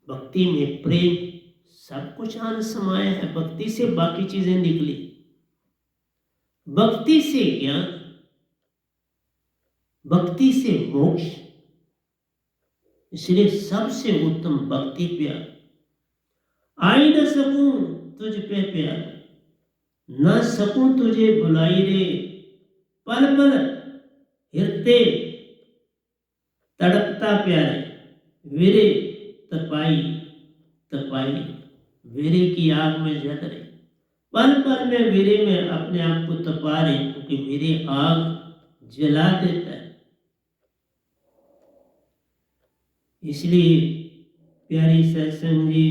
भक्ति में प्रेम, सब कुछ आन समाया है। भक्ति से बाकी चीजें निकली, भक्ति से ज्ञान, भक्ति से मोक्ष। इसलिए सबसे उत्तम भक्ति प्यार। आई न सकूं तुझ पे प्यार, न सकूं तुझे बुलाई रे, पल पल हृदय तड़पता प्यारे, वीरे तपाई तपाई, वीरे की आग में जल रहे, पल पल में वीरे में अपने आप को तपा रहे, क्योंकि वीरे आग जला देता है। इसलिए प्यारी सत्संग जी,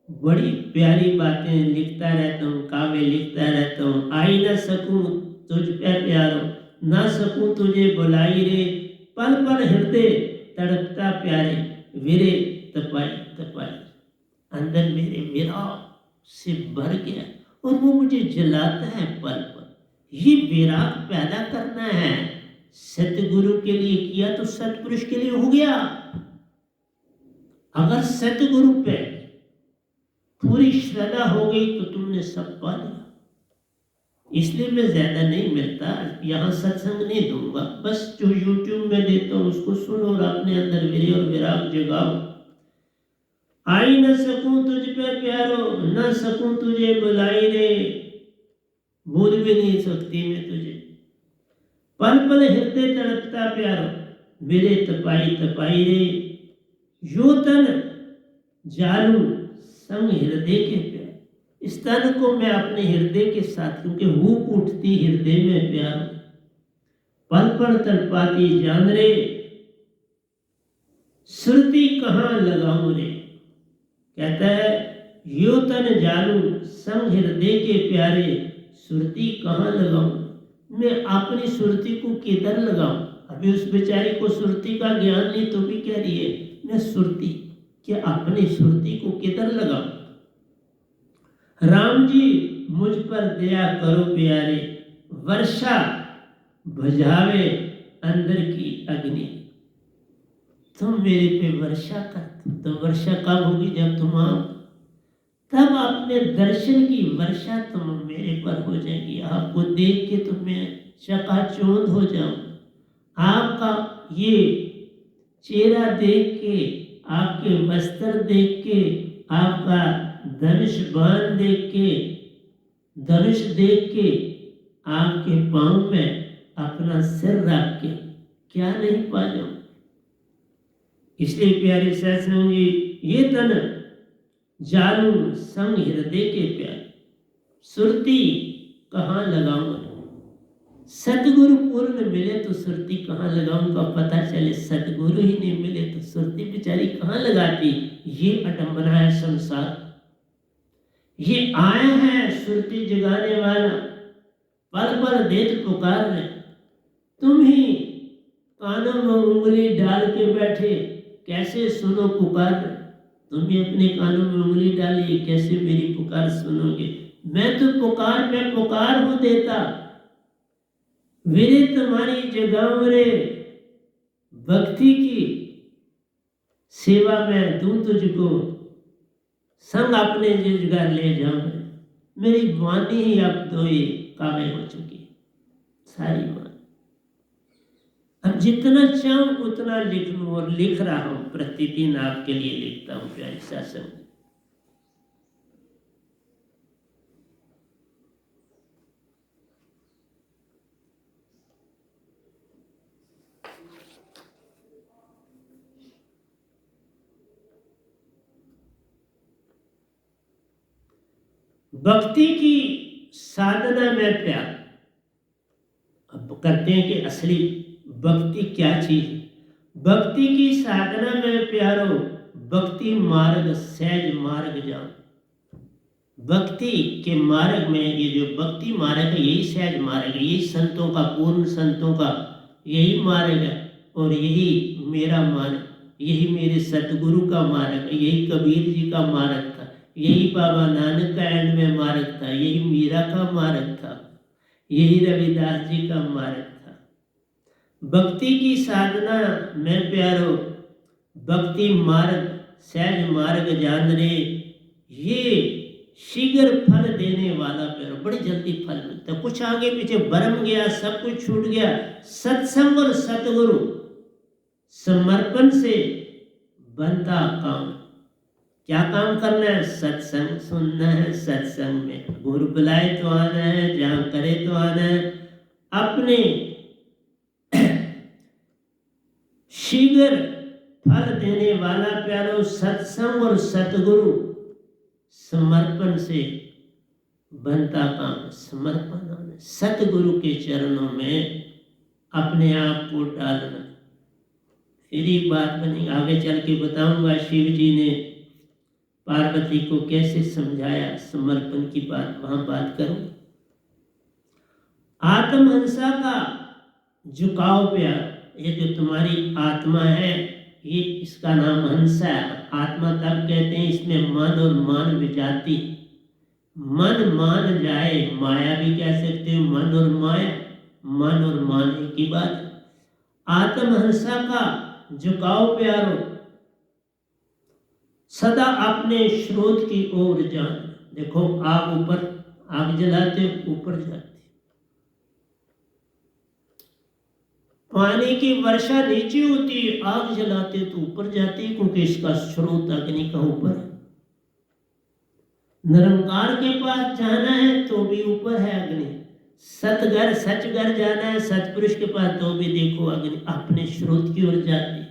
बड़ी प्यारी बातें लिखता रहता हूँ, काव्य लिखता रहता हूँ। आई न सकूं तुझ पे प्यारो, ना सकूं तुझे बुलाई रे, पल पल हृदय तड़पता प्यारे, वीरे तपाई तपाई। अंदर मेरे विराग से भर गया और वो मुझे जलाता है पल पल। ये विराग पैदा करना है, सतगुरु के लिए किया तो सतपुरुष के लिए हो गया। अगर सतगुरु पे पूरी श्रद्धा हो गई तो तुमने सब पा लिया। इसलिए मैं ज्यादा नहीं मिलता, यहाँ सत्संग नहीं दूंगा, बस जो YouTube में देता हूँ उसको सुनो और अपने अंदर वीर्य और विराग जगाओ। आई न सकूं तुझ पे प्यारो, न सकूं तुझे बुलाई रे, भूल भी नहीं सकती मैं तुझे, पल पल हृदय तड़पता प्यारो, वीरे तपाई तपाई रे, यो तन जालू संग हृदय के प्यार। इस तन को मैं अपने हृदय के साथ, क्योंकि हूक उठती हृदय में प्यार, पल पल तड़पाती जान रे, सुरती कहाँ लगाऊं रे। कहता है यो तन जालू संग हृदय के प्यारे, सुरती कहाँ लगाऊं, मैं अपनी सुरती को किधर लगाऊं। अभी उस बेचारी को सुरती का ज्ञान नहीं तो भी कह रही है मैं सुरती, कि अपनी सुरती को किधर लगाऊं। राम जी मुझ पर दया करो प्यारे, वर्षा बुझावे अंदर की अग्नि। तुम मेरे पे वर्षा कर, तो वर्षा कब होगी, जब तुम आओ, तब अपने दर्शन की वर्षा तुम मेरे पर हो जाएगी। आपको देख के तो मैं चकाचौंध हो जाऊं, आपका ये चेहरा देख के, आपके वस्त्र देख के, आपका धनुष बाण देख के, धनुष देख के, आपके पांव में अपना सिर रख के क्या नहीं पा जाऊं। इसलिए प्यारे सत्संग जी, ये तन जालू संग हृदय के प्यार, सुरती कहाँ लगाऊंगा। सतगुरु पूर्ण मिले तो सुरती कहाँ लगाऊंगा, पता चले सतगुरु ही नहीं मिले तो सुरती बेचारी कहाँ लगाती। ये अडंबना है संसार। ये आया है सुरती जगाने वाला, पल पल देत पुकार रहे, तुम ही कानों में उंगली डाल के बैठे, कैसे सुनो पुकार। तुम ही अपने कानों में उंगली डालिए, कैसे मेरी पुकार सुनोगे। मैं तो पुकार में पुकार हूं देता, वीरे तुम्हारी जगाऊं रे, भक्ति की सेवा में दूं तुझको, संग अपने रोजगार ले जाऊं। मेरी वाणी ही अब तो ये काबिल हो चुकी, सारी वाणी। अब जितना चाहूं उतना लिख लूं, और लिख रहा हूं, प्रतिदिन आपके लिए लिखता हूं प्यारी सत्संग। भक्ति की साधना में प्यार। अब कहते हैं कि असली भक्ति क्या चीज है। भक्ति की साधना में प्यारो, भक्ति मार्ग सहज मार्ग जाओ। भक्ति के मार्ग में, ये जो भक्ति मार्ग है यही सहज मार्ग है, यही संतों का, पूर्ण संतों का यही मार्ग है, और यही मेरा मार्ग, यही मेरे सतगुरु का मार्ग, यही कबीर जी का मार्ग था, यही बाबा नानक का एंड में मार्ग था, यही मीरा का मार्ग था, यही रविदास जी का मार्ग था। भक्ति की साधना में प्यारो, भक्ति मार्ग सहज मार्ग जान रे, ये शीघ्र फल देने वाला प्यारो, बड़ी जल्दी फल मिलता। कुछ आगे पीछे भरम गया, सब कुछ छूट गया, सत्संग और सतगुरु समर्पण से बनता काम। क्या काम करना है? सत्संग सुनना है, सत्संग में गुरु बुलाए तो आना है, जहां करे तो आना है। अपने शीघ्र फल देने वाला प्यारो सत्संग और सतगुरु समर्पण से बनता काम। समर्पण सतगुरु के चरणों में अपने आप को डालना। फिर एक बात बनी, आगे चल के बताऊंगा शिव जी ने पार्वती को कैसे समझाया समर्पण की बात, वहां बात करूं। आत्महंसा का झुकाव प्यार, ये जो तुम्हारी आत्मा है, ये इसका नाम हंसा है। आत्मा तब कहते हैं इसमें मन और मान विजाती, मन मान जाए, माया भी कह सकते हो, मन और माया, मन और मान एक ही बात। आत्महंसा का झुकाव प्यारो, सदा अपने स्रोत की ओर जान। देखो आग ऊपर, आग जलाते ऊपर जाती, पानी की वर्षा नीचे होती है, आग जलाते तो ऊपर जाती है, क्योंकि इसका स्रोत अग्नि का ऊपर है। निरंकार के पास जाना है तो भी ऊपर है अग्नि, सतघर सचघर जाना है सतपुरुष के पास तो भी देखो अग्नि अपने स्रोत की ओर जाती है।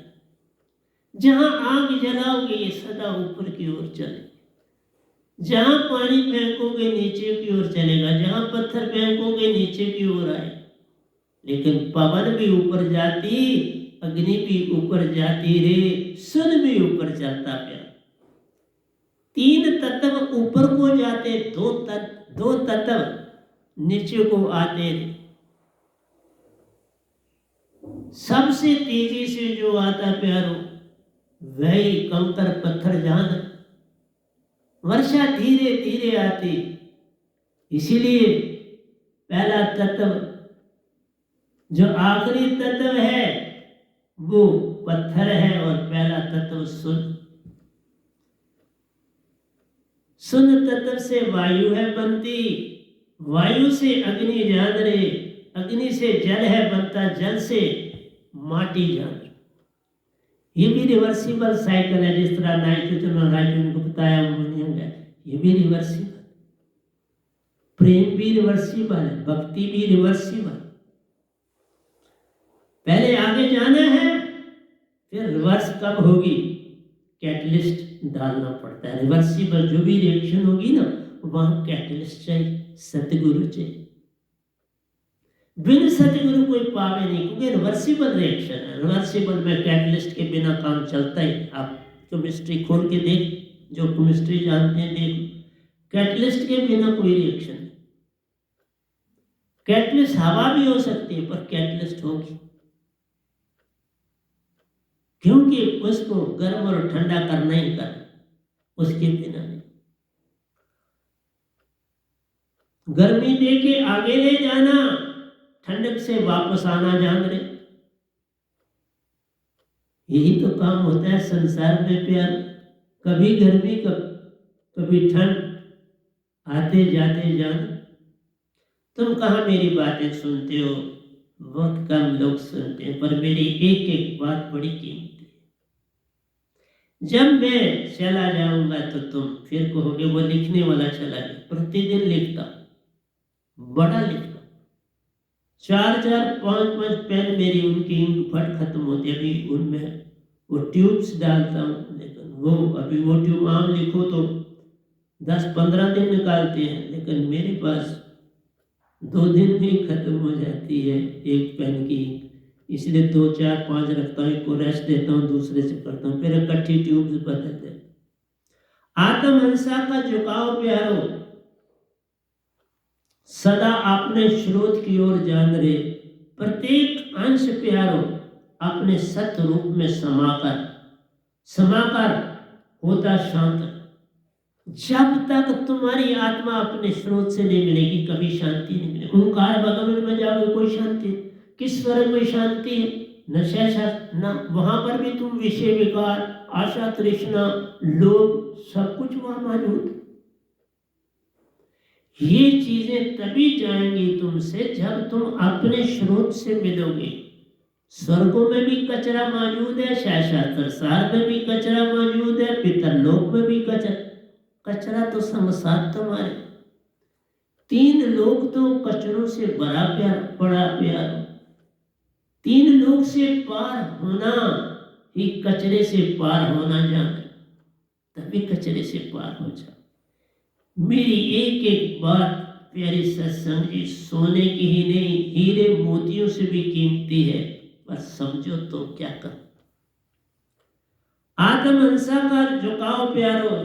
जहां आग जलाओगे ये सदा ऊपर की ओर चले, जहां पानी फेंकोगे नीचे की ओर चलेगा, जहां पत्थर फेंकोगे नीचे की ओर आए। लेकिन पवन भी ऊपर जाती, अग्नि भी ऊपर जाती रे, सुन भी ऊपर चलता प्यार। तीन तत्व ऊपर को जाते, दो तत्व नीचे को आते। सबसे तेजी से जो आता प्यारो वही कंकर पत्थर जान। वर्षा धीरे धीरे आती, इसीलिए पहला तत्व जो आखिरी तत्व है वो पत्थर है और पहला तत्व सुन। सुन तत्व से वायु है बनती, वायु से अग्नि जान रे, अग्नि से जल है बनता, जल से माटी जान। ये भी रिवर्सिबल साइकिल है, जिस तरह नाइट्रोजन और हाइड्रोजन को बताया अमोनियम है, ये भी रिवर्सिबल। प्रेम भी रिवर्सिबल है, भक्ति भी रिवर्सिबल। पहले आगे जाना है, फिर रिवर्स कब होगी? कैटलिस्ट डालना पड़ता है। रिवर्सिबल जो भी रिएक्शन होगी ना, वहां कैटलिस्ट चाहिए, सतगुरु चाहिए। बिन सतगुरु कोई पावे नहीं, क्योंकि रिवर्सिबल रिएक्शन है। रिवर्सिबल में कैटलिस्ट के बिना काम चलता ही। आप केमिस्ट्री खोल के देख, जो केमिस्ट्री जानते हैं देख, कैटलिस्ट के बिना कोई रिएक्शन नहीं। कैटलिस्ट हवा भी हो सकती है, पर कैटलिस्ट होगी, क्योंकि उसको गर्म और ठंडा करना ही करना, उसके बिना नहीं। गर्मी दे के आगे ले जाना, ठंडक से वापस आना जान रहे, यही तो काम होता है संसार में प्यार। कभी गर्मी कभी ठंड, आते जाते जान। तुम कहाँ मेरी बातें सुनते हो? बहुत कम लोग सुनते हैं, पर मेरी एक एक बात बड़ी कीमती है। जब मैं चला जाऊंगा तो तुम फिर कहोगे वो लिखने वाला चला गया। प्रतिदिन लिखता, बड़ा लिखता, 4-4 5-5 पेन मेरी उनकी इंक फट खत्म होती है। अभी उनमें वो ट्यूब्स डालता हूँ, लेकिन वो अभी वो ट्यूब आम लिखो तो 10-15 दिन निकालते हैं, लेकिन मेरे पास 2 दिन में खत्म हो जाती है एक पेन की। इसलिए 2-4-5 रखता हूँ, को रेस्ट देता हूँ, दूसरे से करता हूँ, फिर इकट्ठी ट्यूब्स बदल देता। आत्महंसा का झुकाव प्यारो, सदा अपने स्रोत की ओर जान रे। प्रत्येक अंश प्यारो अपने सत्य रूप में समाकर समाकार होता शांत। जब तक तुम्हारी आत्मा अपने स्रोत से नहीं मिलेगी कभी शांति नहीं मिलेगी। ओंकार भगवान में जाओगे कोई शांति नहीं। किस स्वर्ग में शांति है? न शैशा न, वहां पर भी तुम विषय विकार आशा तृष्णा लोभ सब कुछ वहां मौजूद। ये चीजें तभी जाएंगी तुमसे जब तुम अपने स्रोत से मिलोगे। स्वर्गों में भी कचरा मौजूद है, शैशात्र में भी कचरा मौजूद है, पितरलोक में भी कचरा तो संसार तुम्हारे। 3 लोग तो कचरों से बड़ा प्यार। 3 लोग से पार होना ही कचरे से पार होना जाने, तभी कचरे से पार हो जाओ। मेरी एक एक बात प्यारी सत्संग जी सोने की ही नहीं हीरे मोतियों से भी कीमती है, पर समझो तो क्या कर। आत्महंसा का झुकाव प्यारो,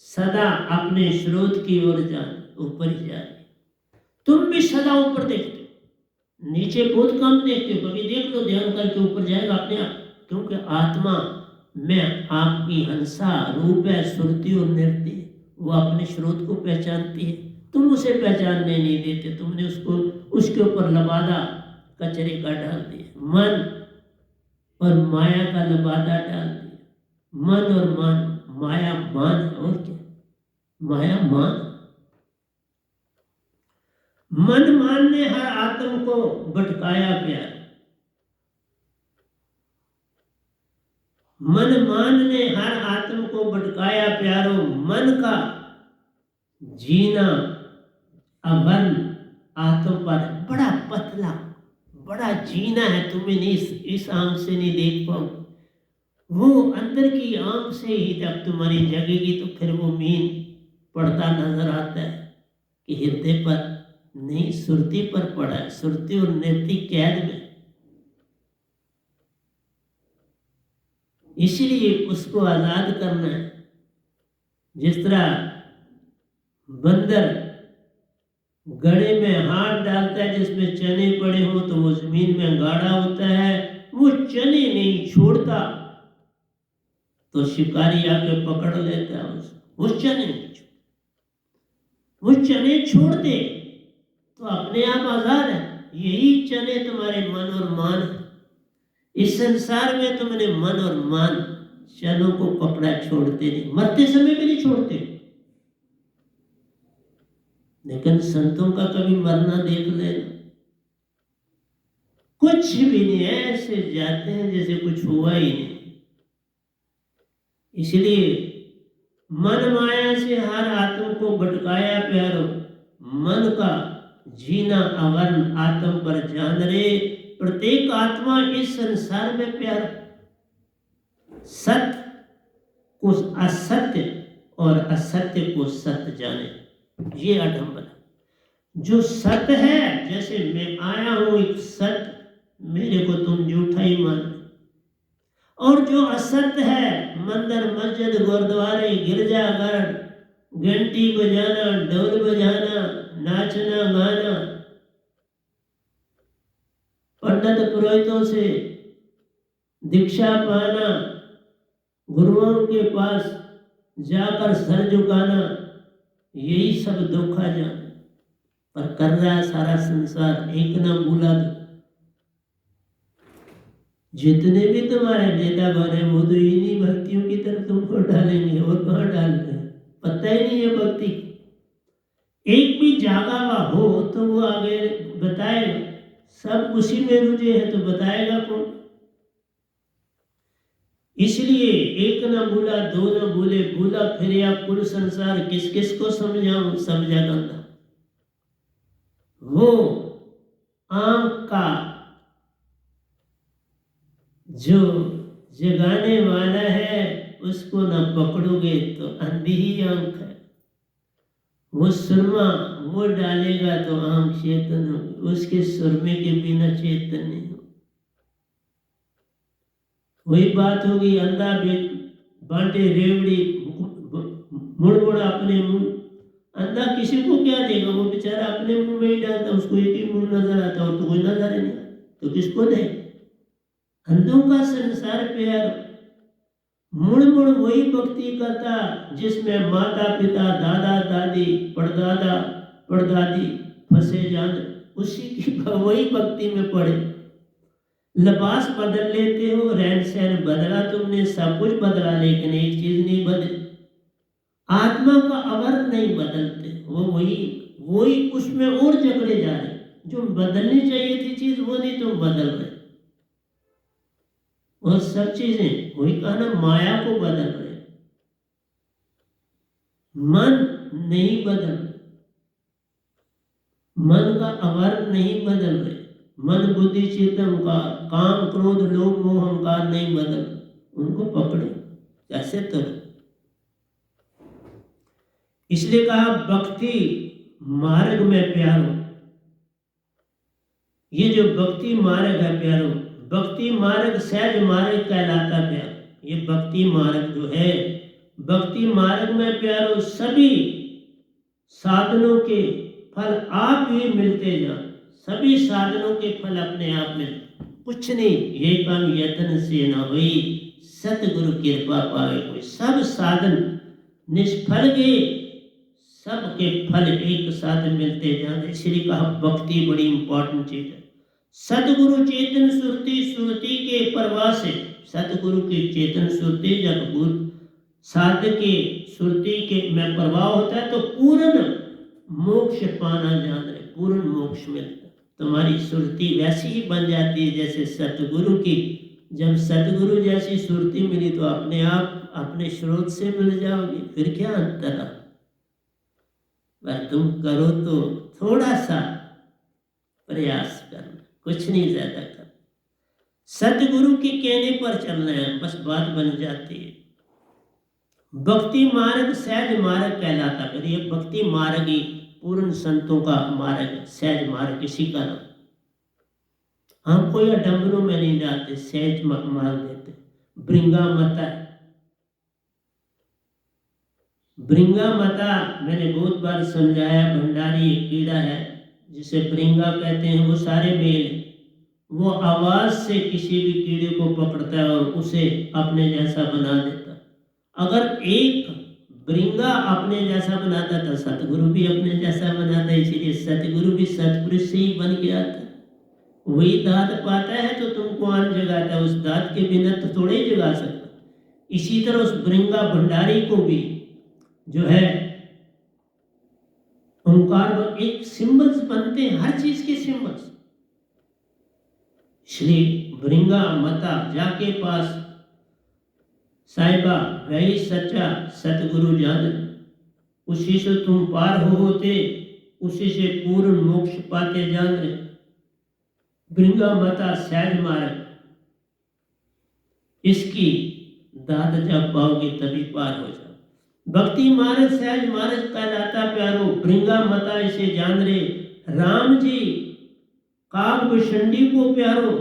सदा अपने स्रोत की ओर जाने, ऊपर ही जाने। तुम भी सदा ऊपर देखते हो, नीचे बहुत कम देखते हो। कभी देख लो ध्यान करके ऊपर जाएगा अपने आप, क्योंकि आत्मा में आपकी हंसा रूप है, सुरती और नृत्य, वो अपने स्रोत को पहचानती है। तुम उसे पहचानने नहीं देते, तुमने उसके ऊपर लबादा कचरे का डाल दिया, मन और माया का लबादा डाल दिया। मन और माया मान, और क्या माया मान। मन मान ने हर आत्म को भटकाया प्यार, मन मान ने हर आत्म को भटकाया प्यारो। मन का जीना अवर्ण आत्म पर बड़ा पतला, बड़ा जीना है, तुम्हें नहीं इस आंख से नहीं देख पाओ। वो अंदर की आंख से ही जब तुम्हारी जगेगी तो फिर वो मीन पड़ता नजर आता है कि हृदय पर नहीं सुरती पर पड़ा है, सुरती और नृत्य कैद में। इसलिए उसको आजाद करना है। जिस तरह बंदर गड़े में हाथ डालता है जिसमें चने पड़े हो तो वो जमीन में गाड़ा होता है, वो चने नहीं छोड़ता तो शिकारी आके पकड़ लेता है उसको। वो चने नहीं छोड़, वो चने छोड़ दे तो अपने आप आजाद है। यही चने तुम्हारे मन और मान है। इस संसार में तुमने मन और मान चनों को पकड़ा, छोड़ते नहीं, मरते समय भी नहीं छोड़ते। लेकिन संतों का कभी मरना देख लेना, कुछ भी नहीं, ऐसे जाते हैं जैसे कुछ हुआ ही नहीं। इसलिए मन माया से हर आत्म को भटकाया प्यारो। मन का जीना अवर्ण आत्म पर जान रे। प्रत्येक आत्मा इस संसार में प्यार, सत्य को असत्य और असत्य को सत्य जाने, ये आडंबन। जो सत्य है, जैसे मैं आया हूं एक सत्य, मेरे को तुम झूठा ही मान, और जो असत्य है मंदिर मस्जिद गुरुद्वारे गिरजाघर घंटी बजाना ढोल बजाना नाचना गाना, पंडित पुरोहितों से दीक्षा पाना, गुरुओं के पास जाकर सर झुकाना, यही सब धोखा जाना। पर कर रहा है सारा संसार, एक ना भूला दो। जितने भी तुम्हारे नेता बने वो तो इन्हीं भक्तियों की तरफ तुमको डालेंगे, और कहाँ डाल रहे हैं पता ही नहीं है भक्ति। एक भी जागा हुआ हो तो वो आगे बताएगा, सब उसी में रुझे है तो बताएगा कौन। इसलिए एक न भूला दो न भूले, भूला फिर या कुल संसार, किस किस को समझाऊं सब जगह। वो आंख का जो जगाने वाला है उसको न पकड़ोगे तो अंधी ही आंख है। वो सुरमा वो डालेगा तो आंख चेतन होगी, उसके सुरमे के बिना चेतन नहीं हो। वही बात होगी, अंधा बांटे रेवड़ी मुड़ मुड़ अपने मुंह। अंधा किसी को क्या देगा, वो बेचारा अपने मुंह में ही डालता, उसको एक ही मुंह नजर आता और तो कोई नजर नहीं, तो किसको दे। अंधों का संसार प्यार, मुड़ मुड़ वही भक्ति करता जिसमें माता पिता दादा दादी परदादा परदादी फंसे जान, उसी की वही भक्ति में पड़े। लिबास बदल लेते हो, रहन सहन बदला तुमने, सब कुछ बदला, लेकिन एक चीज नहीं बदली, आत्मा का अवर नहीं बदलते। वो वही वही उसमें और जकड़े जा रहे। जो बदलनी चाहिए थी चीज वो नहीं तुम बदल रहे। और सब चीजें वही कहा ना, माया को बदल रहे, मन नहीं बदल, मन का अवर नहीं बदल रहे। मन बुद्धि चित्त अहंकार, काम क्रोध लोभ मोह अहंकार नहीं बदल, उनको पकड़ो कैसे तो। इसलिए कहा भक्ति मार्ग में प्यारो। ये जो भक्ति मार्ग है प्यारो, भक्ति मार्ग सहज मार्ग कहलाता प्यारो। ये भक्ति मार्ग जो है, भक्ति मार्ग में प्यारो सभी साधनों के फल आप ही मिलते जाओ। सभी साधनों के फल अपने आप में, कुछ नहीं ये काम यत्न से न हुई, सतगुरु कृपा पावे कोई। सब साधन निष्फल गए, सबके फल एक साथ मिलते जाते। इसलिए कहा भक्ति बड़ी इंपॉर्टेंट चीज है। सतगुरु चेतन सुरति, सुरति के प्रवास से सतगुरु की चेतन सुरति, जब गुरु साधक के सुरति के में प्रभाव होता है तो पूर्ण मोक्ष पाना जान रहे, पूर्ण मोक्ष मिलता। तुम्हारी सुरति वैसी ही बन जाती है जैसे सतगुरु की। जब सतगुरु जैसी सुरति मिली तो अपने आप अपने स्रोत से मिल जाओगी, फिर क्या अंतर है। वह तुम करो तो थोड़ा सा प्रयास करना, कुछ नहीं ज्यादा करना, सतगुरु के कहने पर चलना है, बस बात बन जाती है। भक्ति मार्ग सहज मार्ग कहलाता। फिर ये भक्ति मार्ग ही पूर्ण संतों का मार्ग, सहज मार्ग किसी का नाम। हम कोई अडम्बरों में नहीं जाते, सहज मार्ग देते। भृंगा मता, भृंगा मता मैंने बहुत बार समझाया, भंडारी एक कीड़ा है जिसे भृंगा कहते हैं। वो सारे मेल, वो आवाज से किसी भी कीड़े को पकड़ता है और उसे अपने जैसा बना देता। अगर एक भृंगा अपने जैसा बनाता तो सतगुरु भी अपने जैसा बनाता। इसीलिए सतगुरु भी सतपुरुष से ही बन गया था। वही दाद पाता है तो तुमको आन जगाता है, उस दाद के बिना तो थोड़े ही जगा सकता। इसी तरह उस भृंगा भंडारी को भी जो है ओंकार एक सिंबल्स बनते हैं, हर चीज के सिंबल्स। श्री भृंगा मता जाके पास साहिबा वही सच्चा सतगुरु जान, उसी से तुम पार हो होते, उसी से पूर्ण मोक्ष पाते जान रहे। भृंगा मता सहज मार्ग, इसकी दाद जब पाओगे तभी पार हो जाओ। भक्ति मार्ग सहज मार्ग कहलाता प्यारो, भृंगा मता इसे जान रे। राम जी कागभूषणी को प्यारो,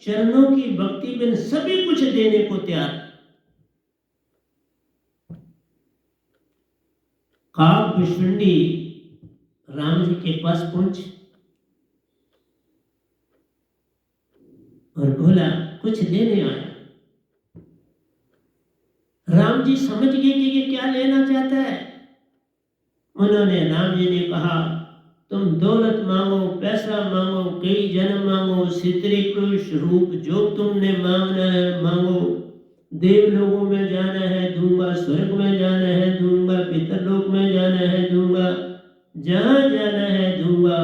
चरणों की भक्ति बिन सभी कुछ देने को तैयार। कागभूषणी राम जी के पास पहुंचे और बोला कुछ लेने आया। राम जी समझ गए कि ये क्या लेना चाहता है। उन्होंने, राम जी ने कहा तुम दौलत मांगो, पैसा मांगो, कई जन्म मांगो, स्त्री पुरुष रूप जो तुमने मांगना है मांगो। देवलोकों में जाना है दूंगा, स्वर्ग में जाना है दूंगा, पितरलोक में जाना है दूंगा, जहां जाना है दूंगा।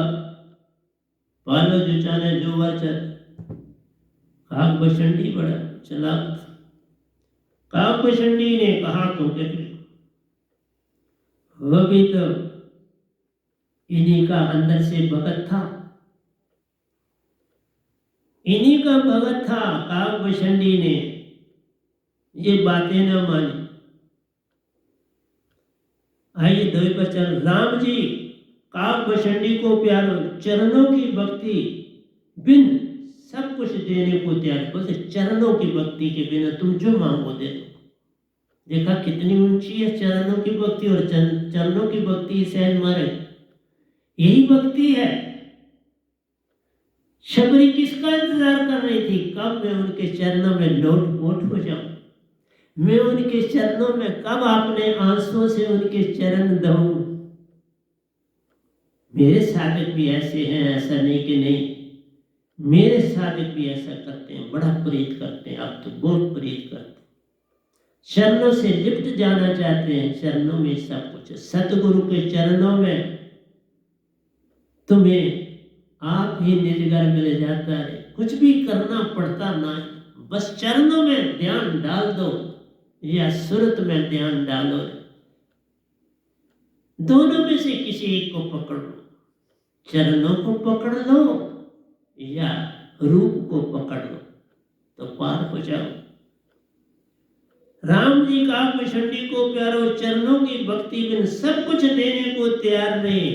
पालो जो चाहे जो वचन। कागभूषणी बड़ा चालाक था। कागभूषणी ने कहा क्योंकि वो भी तो इन्हीं का अंदर से भगत था, इन्हीं का भगत था। कागभूषणी ने ये बातें न मानी। आइए दो पर चल। राम जी कागभूषणी को प्यारो, चरणों की भक्ति बिन सब कुछ देने को तैयार। बोलते चरणों की भक्ति के बिना तुम जो मांगो दे दो। देखा कितनी ऊंची है चरणों की भक्ति, और चरणों की भक्ति सहज मार्ग, यही भक्ति है। शबरी किसका इंतजार कर रही थी, कब मैं उनके चरणों में लोट पोट हो जाऊं। मैं उनके चरणों में कब अपने आंसुओं से उनके चरण दूं। मेरे साधक भी ऐसे हैं, ऐसा नहीं कि नहीं, मेरे साधक भी ऐसा करते हैं, बड़ा प्रीत करते हैं, अब तो बहुत प्रीत करते हैं, चरणों से लिप्ट जाना चाहते हैं। चरणों में सब कुछ, सतगुरु के चरणों में तुम्हें आप ही निजगर मिल जाता है, कुछ भी करना पड़ता ना, बस चरणों में ध्यान डाल दो या सुरत में ध्यान डालो, दोनों में से किसी एक को पकड़ लो, चरणों को पकड़ लो या रूप को पकड़ लो तो पार हो जाओ। राम जी का पाषंडी को प्यारो, चरणों की भक्ति बिन सब कुछ देने को तैयार रहे।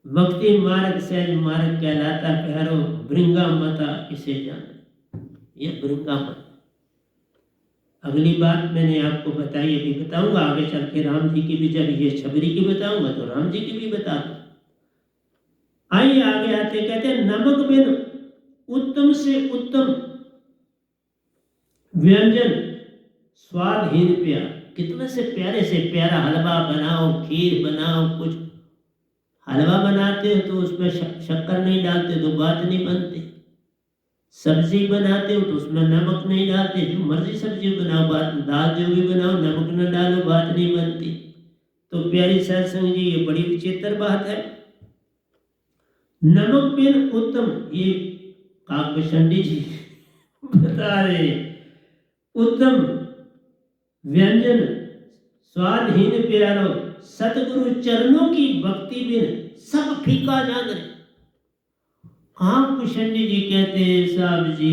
भक्ति मार्ग सहज मार्ग कहलाता प्यारो, भृंगा मता इसे जाने, ये भृंगा मत। अगली बात मैंने आपको बताई, अभी बताऊंगा, आगे चल के राम जी की भी, जब ये छबरी की बताऊंगा तो राम जी की भी बता दूं। आइए आगे आते, कहते हैं नमक बिन उत्तम से उत्तम व्यंजन स्वादहीन प्यार। कितने से प्यारा हलवा बनाओ, खीर बनाओ, कुछ हलवा बनाते हो तो उसमें शक्कर नहीं डालते तो बात नहीं बनती, सब्जी बनाते हो तो उसमें नमक नहीं डालते, जो मर्जी सब्जी बनाओ, बात, दाल जो भी बनाओ नमक न डालो बात नहीं बनती। तो प्यारी सत्संग जी ये बड़ी विचित्र बात है। नमक बिन उत्तम, ये काकभूषणी जी बता रहे, उत्तम व्यंजन स्वादहीन प्यारो, सतगुरु चरणों की भक्ति बिन सब फीका जान रहे। काकभूषणी जी कहते हैं साहब जी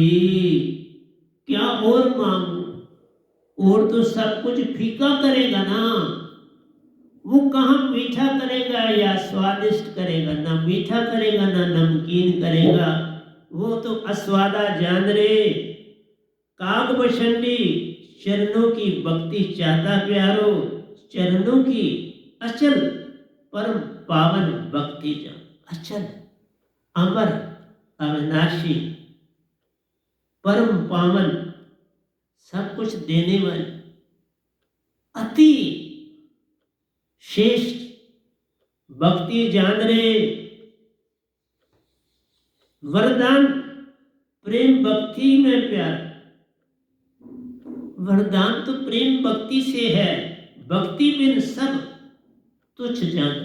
क्या और मांगू, और तो सब कुछ फीका करेगा ना, वो कहाँ मीठा करेगा या स्वादिष्ट करेगा, ना मीठा करेगा ना नमकीन करेगा, वो तो अस्वादा जान रे। काकभूषणी चरणों की भक्ति चाहता प्यारो, चरणों की अचल परम पावन भक्ति जान, अचल अमर अविनाशी परम पावन सब कुछ देने वाली अति श्रेष्ठ भक्ति जान रे। वरदान प्रेम भक्ति में प्यार, वरदान तो प्रेम भक्ति से है, भक्ति बिन सब तुच्छ जान।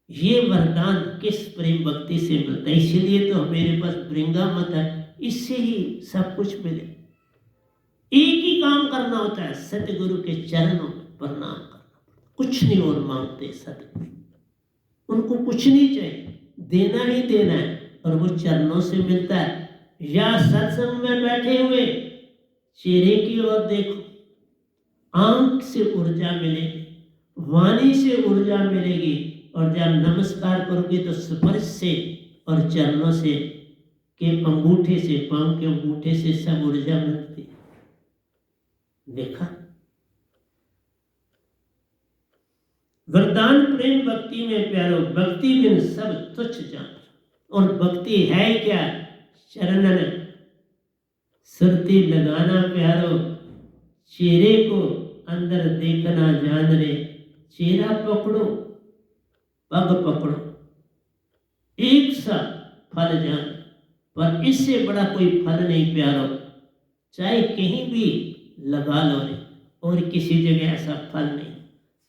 ये वरदान किस प्रेम भक्ति से मिलता है, इसीलिए तो मेरे पास भृंगा मत है, इससे ही सब कुछ मिले। एक ही काम करना होता है, सतगुरु के चरणों में प्रणाम करना, कुछ नहीं और मांगते सतगुरु, उनको कुछ नहीं चाहिए, देना ही देना है और वो चरणों से मिलता है। या सत्संग में बैठे हुए चेहरे की ओर देखो, आंख से ऊर्जा मिलेगी, वाणी से ऊर्जा मिलेगी, और जब नमस्कार करोगे तो स्पर्श से और चरणों से के अंगूठे से, पांव के अंगूठे से सब ऊर्जा मिलती है। देखा, वरदान प्रेम भक्ति में प्यारो, भक्ति बिन सब तुच्छ जान। और भक्ति है क्या, चरणन सुरती लगाना प्यारो, चेहरे को अंदर देखना जान रे। चेहरा पकड़ो, पग पकड़ो, एक सा फल जान, पर इससे बड़ा कोई फल नहीं प्यारो, चाहे कहीं भी लगा लो रे, और किसी जगह ऐसा फल नहीं।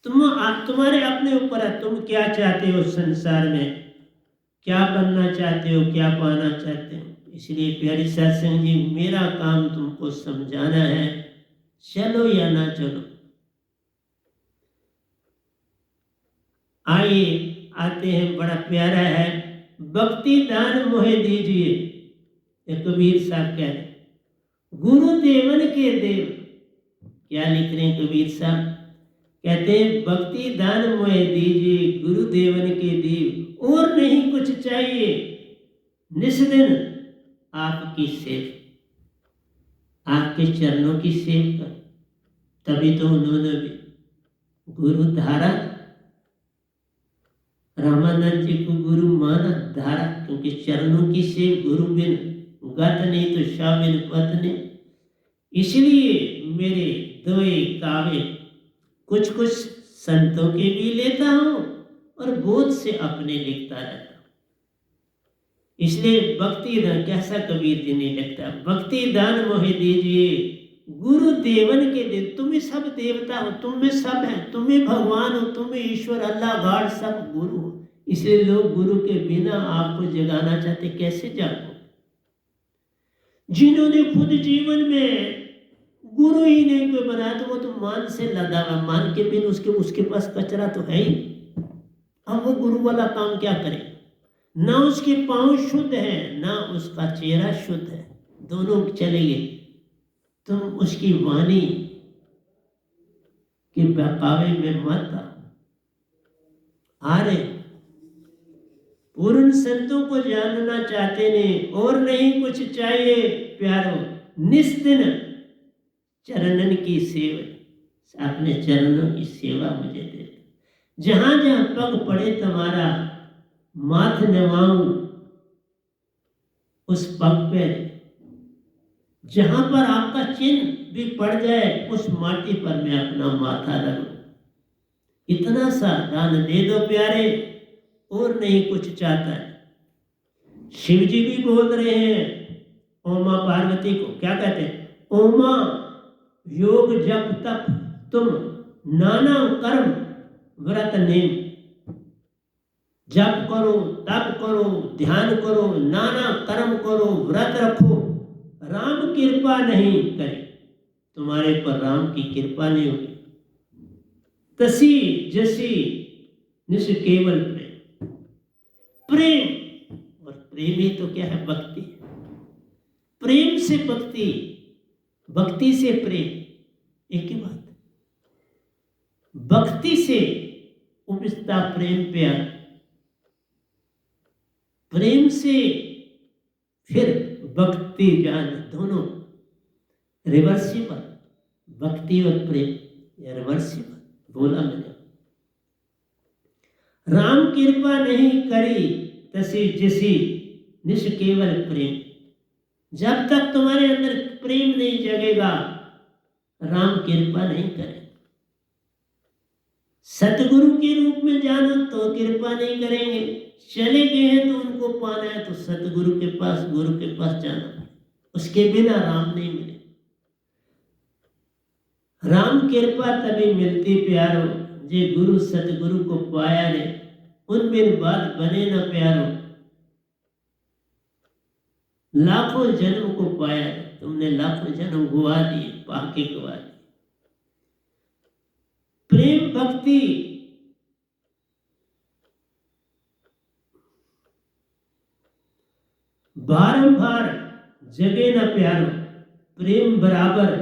तुम्हारे अपने ऊपर है, तुम क्या चाहते हो संसार में, क्या बनना चाहते हो, क्या पाना चाहते हो। इसलिए प्यारी सत्संग जी, मेरा काम तुमको समझाना है, चलो या ना चलो। आइए आते हैं, बड़ा प्यारा है, भक्ति दान मोहे दीजिए। ये कबीर साहब कह रहे, गुरुदेवन के देव, क्या लिख रहे हैं कबीर साहब, कहते हैं भक्ति दान मोहे दीजिए, गुरुदेवन के देव, और नहीं कुछ चाहिए, निस्दिन आपकी सेव, आपके चरणों की सेव कर। तभी तो उन्होंने भी गुरु धारा, रामानंद जी को गुरु माना, धारा, क्योंकि चरणों की सेव, गुरु बिन गत नहीं तो शाह बिन पत नहीं। इसलिए मेरे दोए काव्य कुछ कुछ संतों के भी लेता हूं और बोध से अपने लिखता रहता हूं। इसलिए भक्ति दान कैसा कबीर जी ने लिखता, भक्ति दान मोहे दीजिए गुरु देवन के दे। तुम्हें सब देवता हो, तुम में सब है, तुम्हें भगवान हो, तुम्हें ईश्वर अल्लाह गॉड सब गुरु हो। इसलिए लोग गुरु के बिना आपको जगाना चाहते, कैसे जागो? जिन्होंने खुद जीवन में गुरु ही नहीं कोई बनाया तो वो तो मान से लदा हुआ, मान के बिन उसके पास कचरा तो है ही। अब वो गुरु वाला काम क्या करे? ना उसके पांव शुद्ध है ना उसका चेहरा शुद्ध है, दोनों चले गए। तुम उसकी वाणी के बहकावे में मत आ रहे। पूर्ण संतों को जानना चाहते ने और नहीं कुछ चाहिए प्यारो, निस्दिन चरणन की सेवा, अपने चरणों की सेवा मुझे दे। जहां जहां पग पड़े तुम्हारा माथ नवाऊं, उस पग पे जहां पर आपका चिन्ह भी पड़ जाए उस माटी पर मैं अपना माथा रख लूं। इतना सा दान दे दो प्यारे, और नहीं कुछ चाहता है। शिव जी भी बोल रहे हैं ओमा पार्वती को, क्या कहते हैं? ओमा योग जप तप तुम नाना कर्म व्रत नेम। जप करो, तप करो, ध्यान करो, नाना कर्म करो, व्रत रखो, राम कृपा नहीं करे, तुम्हारे पर राम की कृपा नहीं होगी। तसी जसी निश केवल प्रेम, प्रेम और प्रेम ही तो क्या है? भक्ति। प्रेम से भक्ति, भक्ति से प्रेम, एक ही बात। भक्ति से उपजता प्रेम प्यार, प्रेम से फिर भक्ति ज्ञान, दोनों रिवर्सिबल। भक्ति और प्रेम या रिवर्सिबल बोला मैंने। राम कृपा नहीं करी तसी जिसी निश केवल प्रेम। जब तक तुम्हारे अंदर प्रेम नहीं जगेगा राम कृपा नहीं करे। सतगुरु के रूप में जानो तो कृपा नहीं करेंगे, चले गए हैं तो उनको पाना है तो सतगुरु के पास, गुरु के पास जाना है, उसके बिना राम नहीं मिले। राम कृपा तभी मिलती प्यारो, जे गुरु सतगुरु को पाया ने, उन बिन बात बने न प्यारो। लाखों जन्म को पाया, तुमने लाखों जन्म गुआ दिए, पाके गवा दिए। प्रेम भक्ति बारंबार जगे न प्यारो, प्रेम बराबर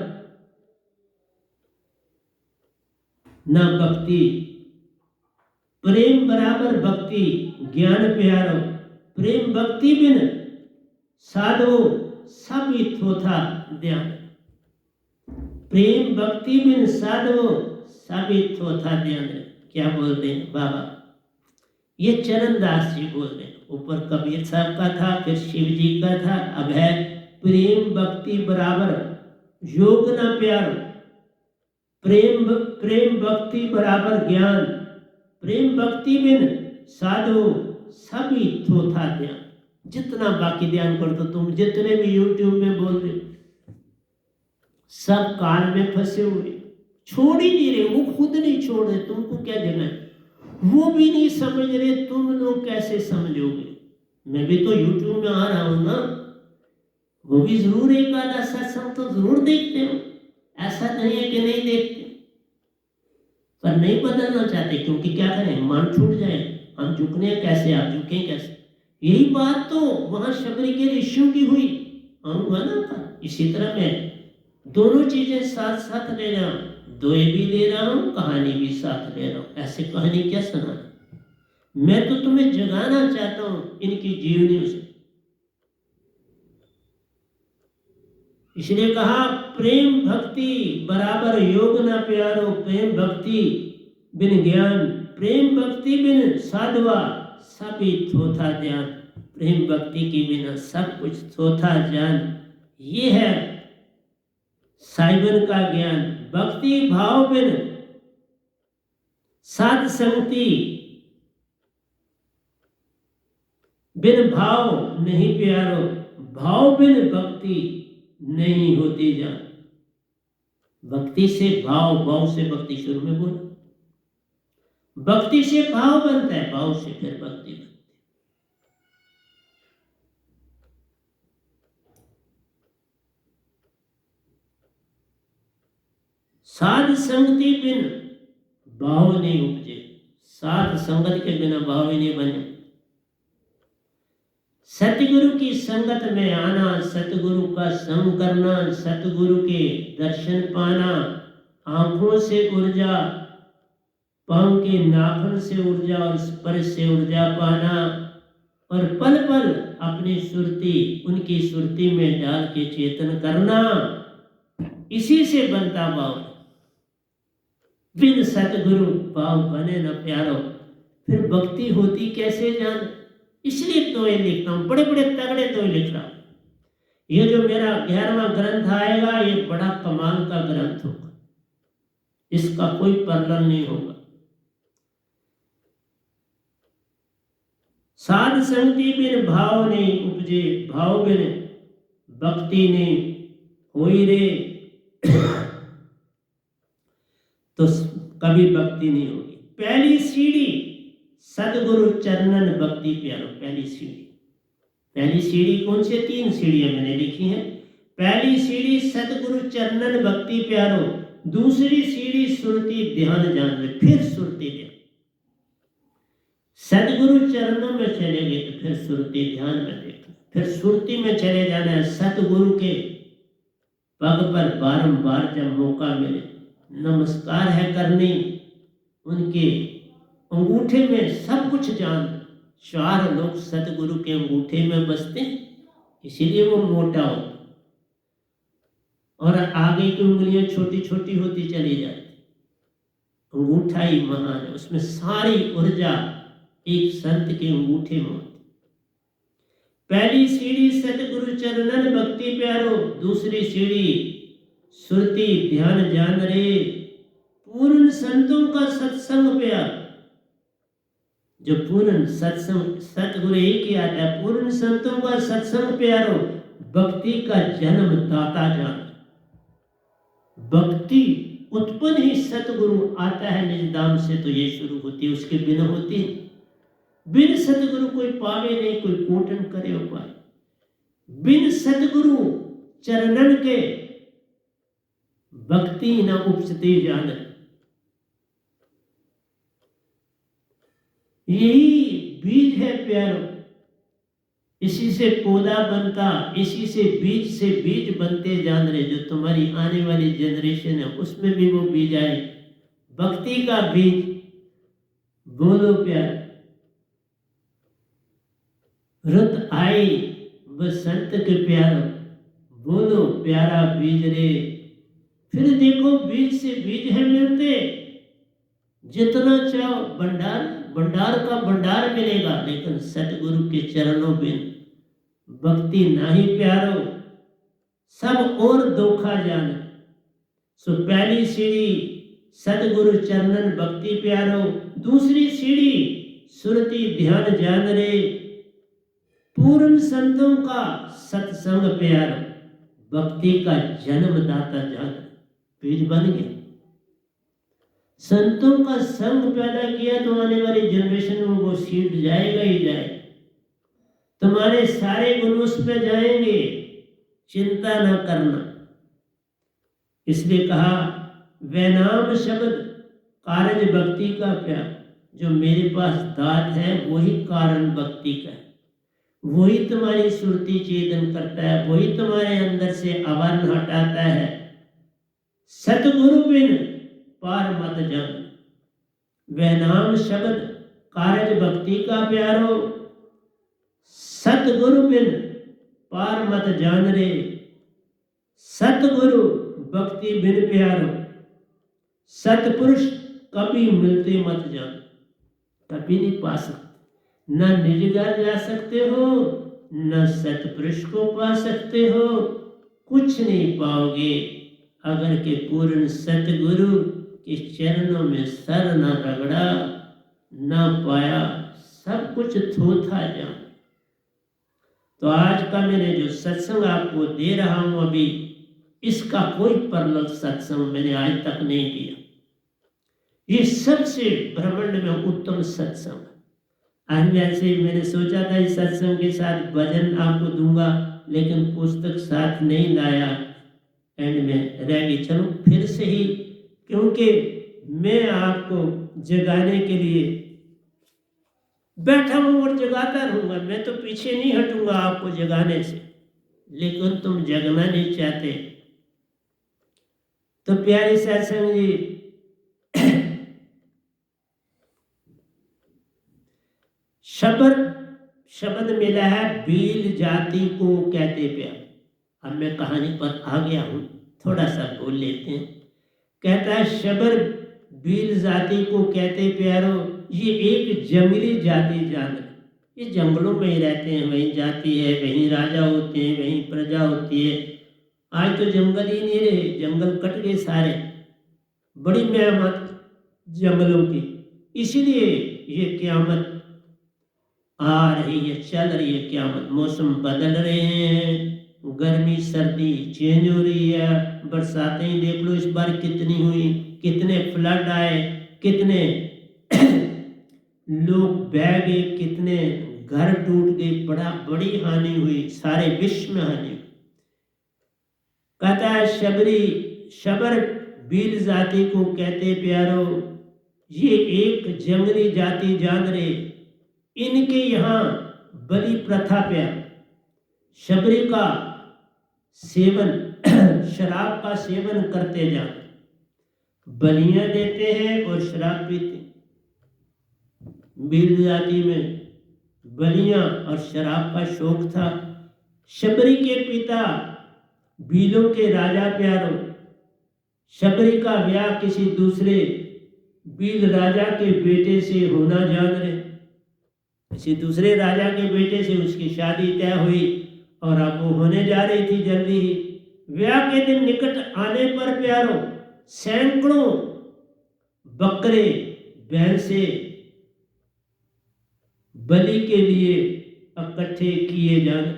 न भक्ति, प्रेम बराबर भक्ति ज्ञान प्यारो। प्रेम भक्ति बिन साधो सब थोथा ध्यान, प्रेम भक्ति बिन साधो सब थोथा ध्यान। क्या बोल रहे हैं बाबा? ये चरणदास जी बोल रहे हैं। ऊपर कबीर साहब का था, फिर शिव जी का था, अब है प्रेम भक्ति बराबर योग न प्यारो। प्रेम भक्ति बराबर ज्ञान, प्रेम भक्ति बिन साधो सभी थोथा ध्यान। जितना बाकी ध्यान कर दो तुम, जितने भी यूट्यूब में बोल रहे सब काल में फंसे हुए, छोड़ ही नहीं रहे। वो खुद नहीं छोड़ रहे, तुमको क्या देना है? वो भी नहीं समझ रहे, तुम लोग कैसे समझोगे? मैं भी तो यूट्यूब में आ रहा हूं ना, वो भी जरूर एक आधा सत्संग तो जरूर देखते हो, ऐसा नहीं है कि नहीं देखते, पर नहीं बदलना चाहते। क्योंकि क्या करें, मान छूट जाए, हम झुकने कैसे, आप झुकें कैसे? यही बात तो वहां शबरी के ऋषियों की हुई, आऊंगा ना था। इसी तरह मैं दोनों चीजें साथ साथ ले रहा हूं, दोए भी ले रहा हूं, कहानी भी साथ ले रहा हूं। ऐसे कहानी क्या सुना? मैं तो तुम्हें जगाना चाहता हूं इनकी जीवनियों से। इसलिए कहा प्रेम भक्ति बराबर योग ना प्यारो, प्रेम भक्ति बिन ज्ञान, प्रेम भक्ति बिन साधवा सभी थोथा ध्यान। प्रेम भक्ति के बिना सब कुछ थोथा जान। ये है साइबन का ज्ञान, भक्ति भाव बिन साध संगति, बिन भाव नहीं प्यारो, भाव बिन भक्ति नहीं होती जान। भक्ति से भाव, भाव से भक्ति, शुरू में बोला भक्ति से भाव बनता है, भाव से फिर भक्ति बनती है। साध संगति बिन भाव नहीं उपजे, साध संगत के बिना भाव ही नहीं बने। सतगुरु की संगत में आना, सतगुरु का संग करना, सतगुरु के दर्शन पाना, आंखों से ऊर्जा, पांव के नाखून से ऊर्जा और स्पर्श से ऊर्जा पाना, और पल पल अपनी सुरती उनकी सुरती में डाल के चेतन करना, इसी से बनता भाव। बिन सतगुरु भाव बने न प्यारो, फिर भक्ति होती कैसे जान। इसलिए तो ये लिखता हूं, बड़े बड़े तगड़े तो लिख रहा हूं। ये जो मेरा 11वां ग्रंथ आएगा, ये बड़ा कमाल का ग्रंथ होगा, इसका कोई पर्लन नहीं होगा। साध संगति बिन भाव नहीं उपजे, भाव बिन भक्ति नहीं होई रे। तो कभी भक्ति नहीं होगी। पहली सीढ़ी सदगुरु चरणन भक्ति प्यारो, पहली सीढ़ी। पहली सीढ़ी कौन से? 3 सीढ़ियां मैंने लिखी हैं। पहली सीढ़ी सदगुरु चरणन भक्ति प्यारो, दूसरी सीढ़ी सुरति ध्यान जान, फिर सुरति ध्यान। सदगुरु चरणों में चले गए तो फिर सुरति ध्यान में देखना, फिर सुरति में चले जाना है। सतगुरु के पग पर बारंबार जब मौका मिले नमस्कार है करनी, उनके अंगूठे में सब कुछ जान। 4 लोग सतगुरु के अंगूठे में बसते हैं, इसीलिए वो मोटा होता, और आगे की उंगलियां छोटी छोटी होती चली जाती। अंगूठा ही महान है, उसमें सारी ऊर्जा एक संत के अंगूठे में होती। पहली सीढ़ी सतगुरु चरणन भक्ति प्यारो, दूसरी सीढ़ी सुरति ध्यान जान रे। पूर्ण संतों का सत्संग प्यार, जो पूर्ण सत्संग सतगुरु ही किया था। पूर्ण संतों का सत्संग प्यारो, भक्ति का जन्म दाता जान। भक्ति उत्पन्न ही सतगुरु आता है निजदाम से, तो ये शुरू होती है, उसके बिना होती है। बिन सतगुरु कोई पावे नहीं, कोई कोटन करे उपाय। बिन सतगुरु चरणन के भक्ति न उपजती जान। यही बीज है प्यारो, इसी से पौधा बनता, इसी से बीज बनते जान रहे। जो तुम्हारी आने वाली जनरेशन है उसमें भी वो बीज आए, भक्ति का बीज। बोलो प्यार, रुत आई बसंत के प्यारो, बोलो प्यारा बीज रे। फिर देखो बीज से बीज है मिलते, जितना चाहो भंडार का भंडार मिलेगा, लेकिन सतगुरु के चरणों बिन भक्ति नाही प्यारो, सब और धोखा जाने। सो पहली सीढ़ी सतगुरु चरणन भक्ति प्यारो, दूसरी सीढ़ी सुरति ध्यान जान रे। पूर्ण संतों का सत्संग प्यारो, भक्ति का जन्मदाता जान। बीज बन गया, संतों का संग पैदा किया तो आने वाली जनरेशन में वो सीड जाएगा ही जाएगा। तुम्हारे सारे गुण उसमें जाएंगे, चिंता न करना। इसलिए कहा वैनाम शब्द कारज भक्ति का प्यार। जो मेरे पास दात है वही कारण भक्ति का है, वही तुम्हारी सुरति चेतन करता है, वही तुम्हारे अंदर से आवरण हटाता है। सतगुरु बिन पार मत जान। वह नाम शब्द कारज भक्ति का प्यारो, सतगुरु बिन पार मत जान रे। सतगुरु भक्ति बिन प्यारो, सतपुरुष कभी मिलते मत जान। कभी नहीं पा सकते, न निज घर जा सकते हो, न सतपुरुष को पा सकते हो, कुछ नहीं पाओगे। अगर के पूर्ण सतगुरु के चरणों में सर न रगड़ा, न पाया सब कुछ थोथा जान। तो आज का मैंने जो सत्संग आपको दे रहा हूं अभी, इसका कोई परलोक सत्संग मैंने आज तक नहीं दिया। ये सबसे ब्रह्मांड में उत्तम सत्संग। आज वैसे मैंने सोचा था इस सत्संग के साथ भजन आपको दूंगा, लेकिन पुस्तक साथ नहीं लाया, एंड में रह गई। चलो फिर से ही, क्योंकि मैं आपको जगाने के लिए बैठा हूं और जगाता रहूंगा, मैं तो पीछे नहीं हटूंगा आपको जगाने से, लेकिन तुम जगना नहीं चाहते। तो प्यारे सत्संग जी, शब्द मिला है भील जाति को कहते प्यार। अब मैं कहानी पर आ गया हूं, थोड़ा सा बोल लेते हैं। कहता है शबर भील जाति को कहते प्यारो, ये एक जंगली जाति जानवर, ये जंगलों में ही रहते हैं, वहीं जाति है, वहीं राजा होते हैं, वहीं प्रजा होती है। आज तो जंगल ही नहीं रहे, जंगल कट गए सारे, बड़ी मेहमत जंगलों की। इसीलिए ये क़यामत आ रही है, चल रही है क़यामत। मौसम बदल रहे हैं, गर्मी सर्दी चेंज हो रही है, बरसातें ही देख लो इस बार कितनी हुई, कितने फ्लड आए, कितने लोग बह गए, कितने घर टूट गए, बड़ी हानि हुई, सारे विश्व में हानि। कहता है शबर भील जाति को कहते प्यारो, ये एक जंगली जाति जान रहे, इनके यहाँ बलि प्रथा प्यार, शबरी का सेवन शराब का सेवन करते जा, बलियां देते हैं और शराब पीते। भील जाति में बलियां और शराब का शौक था। शबरी के पिता भीलों के राजा प्यारो, शबरी का ब्याह किसी दूसरे भील राजा के बेटे से होना जान रहे, किसी दूसरे राजा के बेटे से उसकी शादी तय हुई और अब वो होने जा रही थी जल्दी ही। ब्याह के दिन निकट आने पर प्यारो, सैकड़ों बकरे भैंसे बलि के लिए इकट्ठे किए जाने,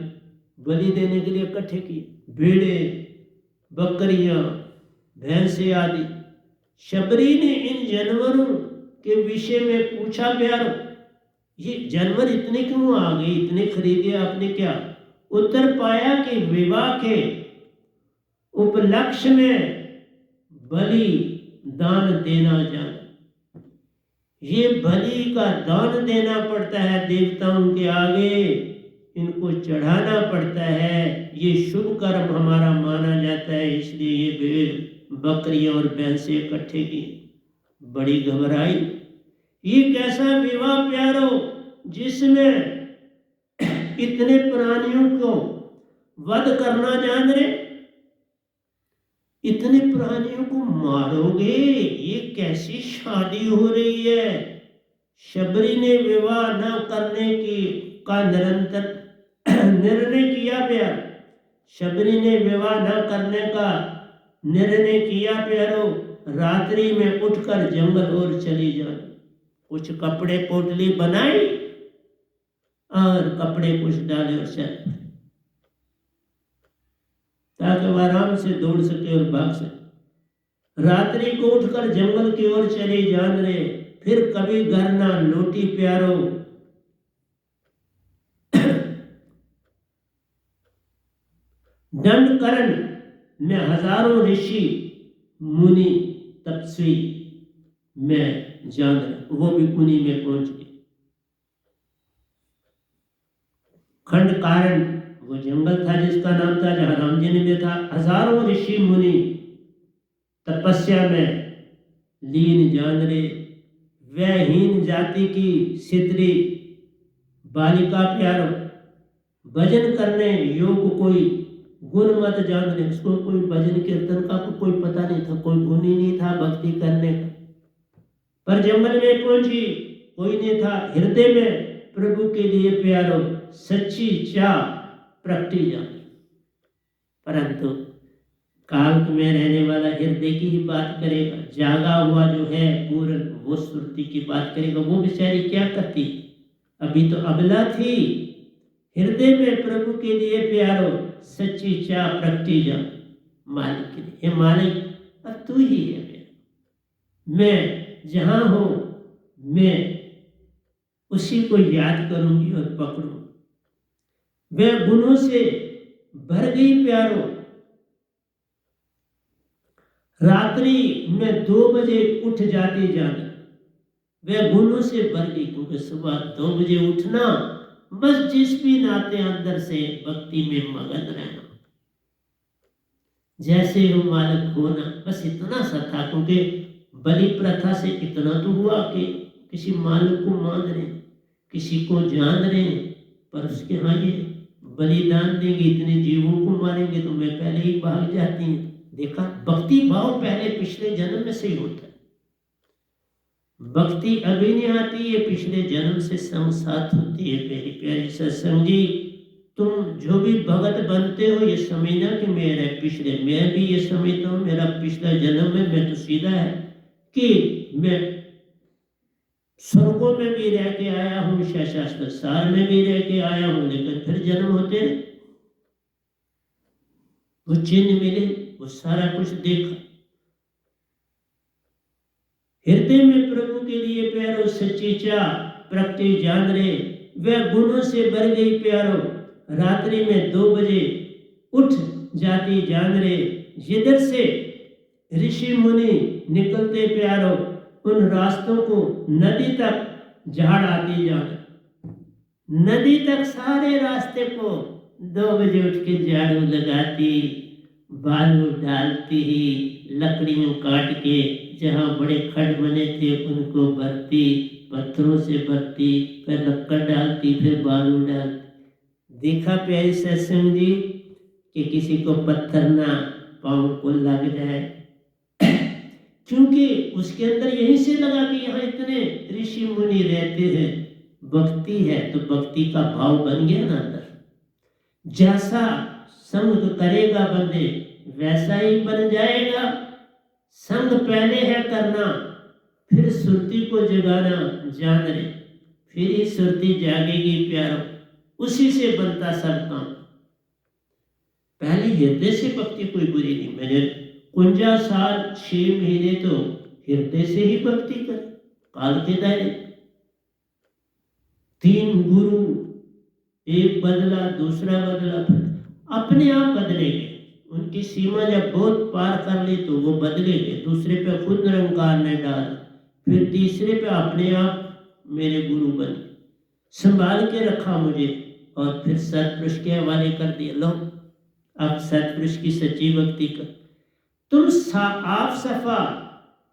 बलि देने के लिए इकट्ठे किए, भेड़े बकरियां भैंसे आदि। शबरी ने इन जानवरों के विषय में पूछा प्यारो, ये जानवर इतने क्यों आ गए, इतने खरीदे आपने क्या? उत्तर पाया कि विवाह के उपलक्ष्य में बलि दान देना जाना, ये बलि का दान देना पड़ता है देवताओं के आगे, इनको चढ़ाना पड़ता है, ये शुभ कर्म हमारा माना जाता है, इसलिए ये भेड़ बकरियां और भैंसे इकट्ठे की। बड़ी घबराई, ये कैसा विवाह प्यारो जिसमें इतने प्राणियों को वध करना जान रहे, इतने प्राणियों को मारोगे, ये कैसी शादी हो रही है? शबरी ने विवाह न करने का निरंतर निर्णय किया प्यारो, शबरी ने विवाह न करने का निर्णय किया प्यारो। रात्रि में उठकर जंगल और चली जाना, कुछ कपड़े पोटली बनाई और कपड़े कुछ डाले और चल, ताकि वह आराम से दौड़ सके और भाग सके। रात्रि को उठकर जंगल की ओर चले जान रहे, फिर कभी घर ना लौटी प्यारो। दंडकरण में हजारों ऋषि मुनि तपस्वी में जान रहे, वो भी मुनि में पहुंच गए। खंड कारण वो जंगल था जिसका नाम था जहां राम जी ने देखा। हजारों ऋषि मुनि तपस्या में लीन जान रहे, वह हीन जाति की सितरी बालिका प्यारो, भजन करने योग कोई गुण मत जान रहे, उसको कोई भजन कीर्तन का कोई पता नहीं था, कोई गुण ही नहीं था भक्ति करने का। पर जंगल में पहुंची, कोई नहीं था, हृदय में प्रभु के लिए प्यारो सच्ची चाह प्रकटी जाती, परंतु काल में रहने वाला हृदय की ही बात करेगा, जागा हुआ जो है पूर्ण वो सुरती की बात करेगा। वो बेचारी क्या करती, अभी तो अबला थी। हृदय में प्रभु के लिए प्यारो सच्ची चाह प्रगटी जा मालिक के लिए। हे मालिक अब तू ही है मेरा, मैं जहां हूं मैं उसी को याद करूंगी और पकड़ूंगी। वह गुणों से भर गई प्यारो, रात्रि में 2 बजे उठ जाती जाना। वह गुणों से भर गई, क्योंकि सुबह 2 बजे उठना, बस जिस भी नाते अंदर से भक्ति में मगन रहना, जैसे हो मालिक होना, बस इतना सा था। क्योंकि बलि प्रथा से इतना तो हुआ कि किसी मालिक को मान रहे, किसी को जान रहे, पर उसके हाँ ये बलिदान देंगे, इतने जीवों को मारेंगे तो मैं पहले ही भाग जाती हूँ। देखा, भक्ति भाव पहले पिछले जन्म में से ही होता है। भक्ति अभी नहीं आती, ये पिछले जन्म से संसाथ होती है। मेरी प्यारी सत्संग जी, तुम जो भी भगत बनते हो ये समझना कि मेरे पिछले, मैं भी ये समझता हूँ मेरा पिछला जन्म में मैं तो सीधा है कि मैं स्वर्गों में भी रह के आया हूँ, शास्त्र सार में भी रह के आया हूँ, लेकिन फिर जन्म होते वो चिन्ह मिले, वो सारा कुछ देखा। हृदय में प्रभु के लिए प्यारो सच्ची चाह प्रगटी जान रे, वह गुणों से भर गई प्यारो, रात्रि में 2 बजे उठ जाती जान रे। जिधर से ऋषि मुनि निकलते प्यारो, उन रास्तों को नदी तक झाड़ आती जान। नदी तक सारे रास्ते को 2 बजे उठ के झाड़ू लगाती, बालू डालती ही, लकड़ियों काट के जहाँ बड़े खड्ड बने थे उनको भरती, पत्थरों से भरती, फिर लक्कड़ डालती, फिर बालू डालती। देखा प्यारी सत्संग जी कि किसी को पत्थर ना पाँव को लग जाए, क्योंकि उसके अंदर यही से लगा कि यहाँ इतने ऋषि मुनि रहते हैं, भक्ति है तो भक्ति का भाव बन गया ना अंदर। जैसा संग करेगा बंदे वैसा ही बन जाएगा। संग पहले है करना, फिर सुरती को जगाना जान रे, फिर ही सुरती जागेगी प्यारो, उसी से बनता सब काम। पहले हृदय से भक्ति कोई बुरी नहीं। मैंने 49 साल 6 महीने तो हृदय से ही भक्ति कर, काल के दायरे 3 गुरु, एक बदला दूसरा बदला, अपने आप बदले गए। उनकी सीमा जब बहुत पार कर ली तो वो बदले गए, दूसरे पे खुद निरंकार ने डाला, फिर तीसरे पे अपने आप मेरे गुरु बने, संभाल के रखा मुझे, और फिर सतपुरुष के हवाले कर दिया। लो अब सतपुरुष की सच्ची भक्ति कर। तुम आप सफा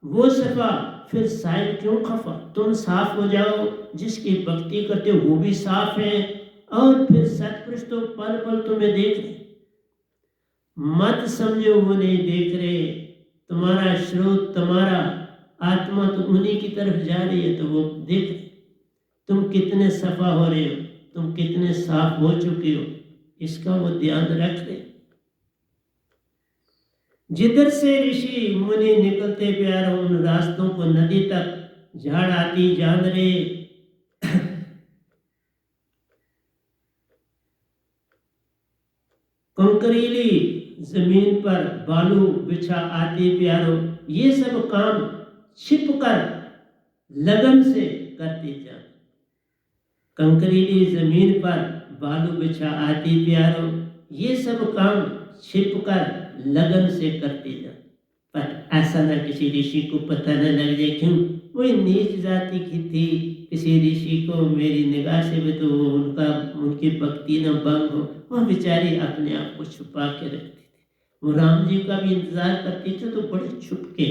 वो सफा, फिर साहिब क्यों खफा। तुम साफ हो जाओ, जिसकी भक्ति करते हो वो भी साफ है, और फिर सतपुरुष तो पल पल तुम्हें देख रहे। मत समझो वो नहीं देख रहे, तुम्हारा स्रोत तुम्हारा आत्मा तो उन्हीं की तरफ जा रही है, तो वो देख रहे तुम कितने सफा हो रहे हो, तुम कितने साफ हो चुके हो, इसका वो ध्यान रख रहे। जिधर से ऋषि मुनि निकलते प्यारो, उन रास्तों को नदी तक झाड़ आती जान रे। कंकरीली जमीन पर बालू बिछा आती प्यारो, ये सब काम छिप कर लगन से करते जान। कंकरीली जमीन पर बालू बिछा आती प्यारो, ये सब काम छिप कर लगन से करते जान। पर ऐसा न किसी ऋषि को पता न लग जाए, क्यों वो नीच जाति की थी, किसी ऋषि को मेरी निगाह से भी तो उनकी भक्ति न भंग हो, वह बेचारी अपने आप को छुपा के रखती थी। वो राम जी का भी इंतजार करती थी तो बड़े छुप के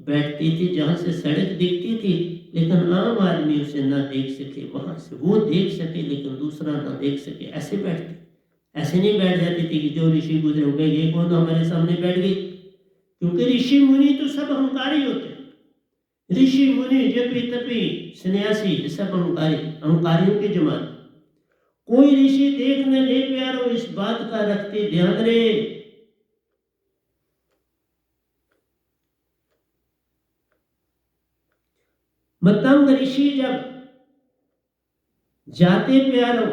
बैठती थी, जहाँ से सड़क दिखती थी लेकिन आम आदमी उसे ना देख सके, वहां से वो देख सके लेकिन दूसरा ना देख सके, ऐसे बैठती। ऐसे नहीं बैठ जाती थी कि जो ऋषि गुजरे हो गए ये कौन हमारे सामने बैठ गई, क्योंकि ऋषि मुनि तो सब अहंकारी होते हैं। ऋषि मुनि जपी तपी सन्यासी सब अहंकारी, अहंकारियों की जमात। कोई ऋषि देखने ले प्यारो, इस बात का रखते ध्यान रे, मतंग ऋषि जब जाते प्यारो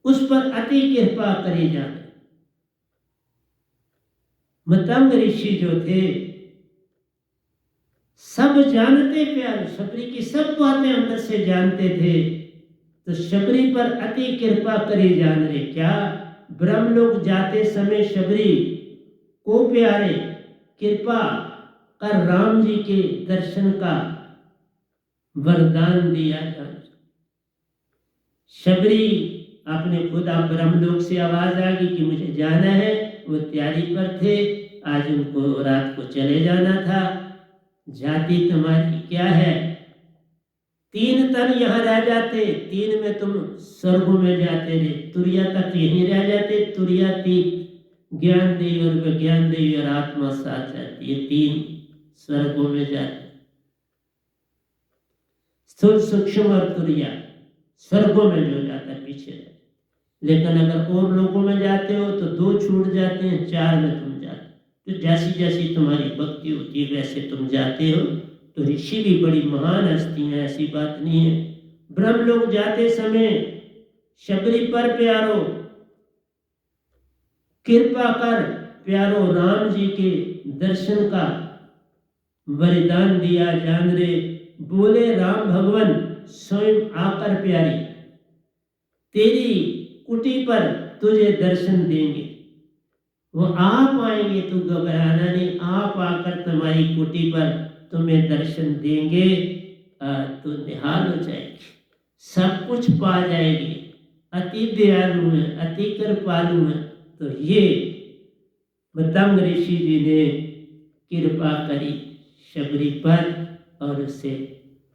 उस पर अति कृपा करे जाते। मतंग ऋषि जो थे सब जानते प्यारे, शबरी की सब बातें अंदर से जानते थे, तो शबरी पर अति कृपा करे जान रे। क्या ब्रह्मलोक जाते समय शबरी को प्यारे कृपा कर राम जी के दर्शन का वरदान दिया जान। शबरी अपने खुदा ब्रह्मलोक से आवाज आ गई कि मुझे जाना है, वो तैयारी पर थे, आज उनको रात को चले जाना था। जाति तुम्हारी क्या है, 3 तन यहाँ रह जाते, 3 में तुम स्वर्गों में जाते रे, तुरिया तक यहीं रह जाते, तुरिया 3 ज्ञान देवी और विज्ञान देवी और आत्मा साथ जाती है, 3 स्वर्गों में जाते। स्थूल सूक्ष्म और तुरिया स्वर्गों में जो जाता है पीछे। लेकिन अगर और लोगों में जाते हो तो 2 छूट जाते हैं, 4 में तुम जाते। तो जैसी जैसी तुम्हारी भक्ति होती है वैसे तुम जाते हो। तो ऋषि भी बड़ी महान हस्ती हैं, ऐसी बात नहीं है। ब्रह्मलोक जाते समय शबरी पर प्यारो कृपा कर प्यारो राम जी के दर्शन का वरदान दिया जान रे। बोले राम भगवान स्वयं आकर प्यारी तेरी कुटी पर तुझे दर्शन देंगे। वो आप आएंगे, तू घबराना नहीं, आप आकर तुम्हारी कुटी पर तुम्हें दर्शन देंगे, तो निहाल हो जाएगी, सब कुछ पा जाएगी। अति दयालु है, अति कृपालु है। तो ये मतंग ऋषि जी ने कृपा करी शबरी पर और उसे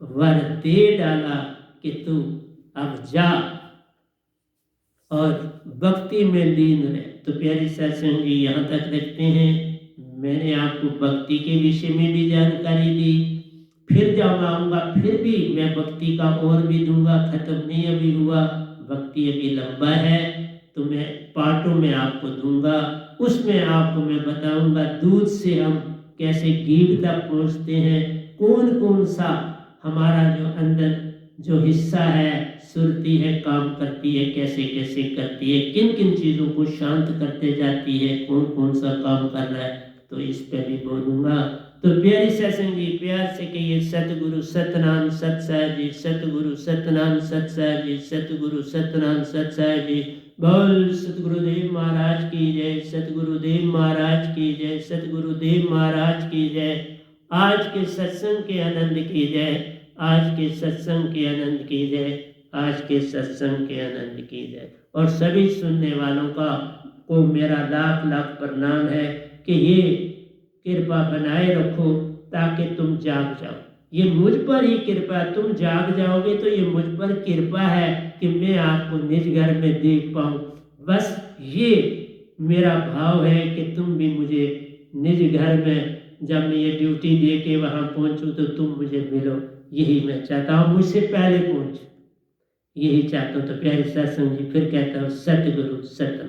वर दे डाला कि तू अब जा और भक्ति में लीन रहे। तो प्यारी सत्संग जी यहाँ तक रखते हैं। मैंने आपको भक्ति के विषय में भी जानकारी दी, फिर जब आऊँगा फिर भी मैं भक्ति का और भी दूंगा, खत्म नहीं अभी हुआ, भक्ति अभी लंबा है, तो मैं पार्टों में आपको दूंगा। उसमें आपको मैं बताऊंगा दूध से हम कैसे घी तक पहुँचते हैं, कौन कौन सा हमारा जो अंदर जो हिस्सा है, सुरती है, काम करती है, कैसे कैसे करती है, किन किन चीज़ों को शांत करते जाती है, कौन कौन सा काम कर रहा है, तो इस पे भी बोलूँगा। तो प्यारी सत्संग जी प्यार से कहिए सतगुरु सतनाम सतसाय जी, सतगुरु सतनाम सतसाय जी, सतगुरु सतनाम सतसाय जी। बोल सतगुरुदेव महाराज की जय, सतगुरुदेव महाराज की जय, सतगुरुदेव महाराज की जय। आज के सत्संग के आनंद की जय, आज के सत्संग के आनंद की जय, आज के सत्संग के आनंद की जय। और सभी सुनने वालों का को मेरा लाख लाख प्रणाम है कि ये कृपा बनाए रखो ताकि तुम जाग जाओ। ये मुझ पर ही कृपा, तुम जाग जाओगे तो ये मुझ पर कृपा है कि मैं आपको निज घर में देख पाऊँ। बस ये मेरा भाव है कि तुम भी मुझे निज घर में, जब मैं ये ड्यूटी दे के वहाँ पहुँचूँ तो तुम मुझे मिलो, यही मैं चाहता हूँ, मुझसे पहले पहुँच, यही चाहता हूँ। तो प्यारे सत्संग जी फिर कहता हूँ सतगुरु सतनाम।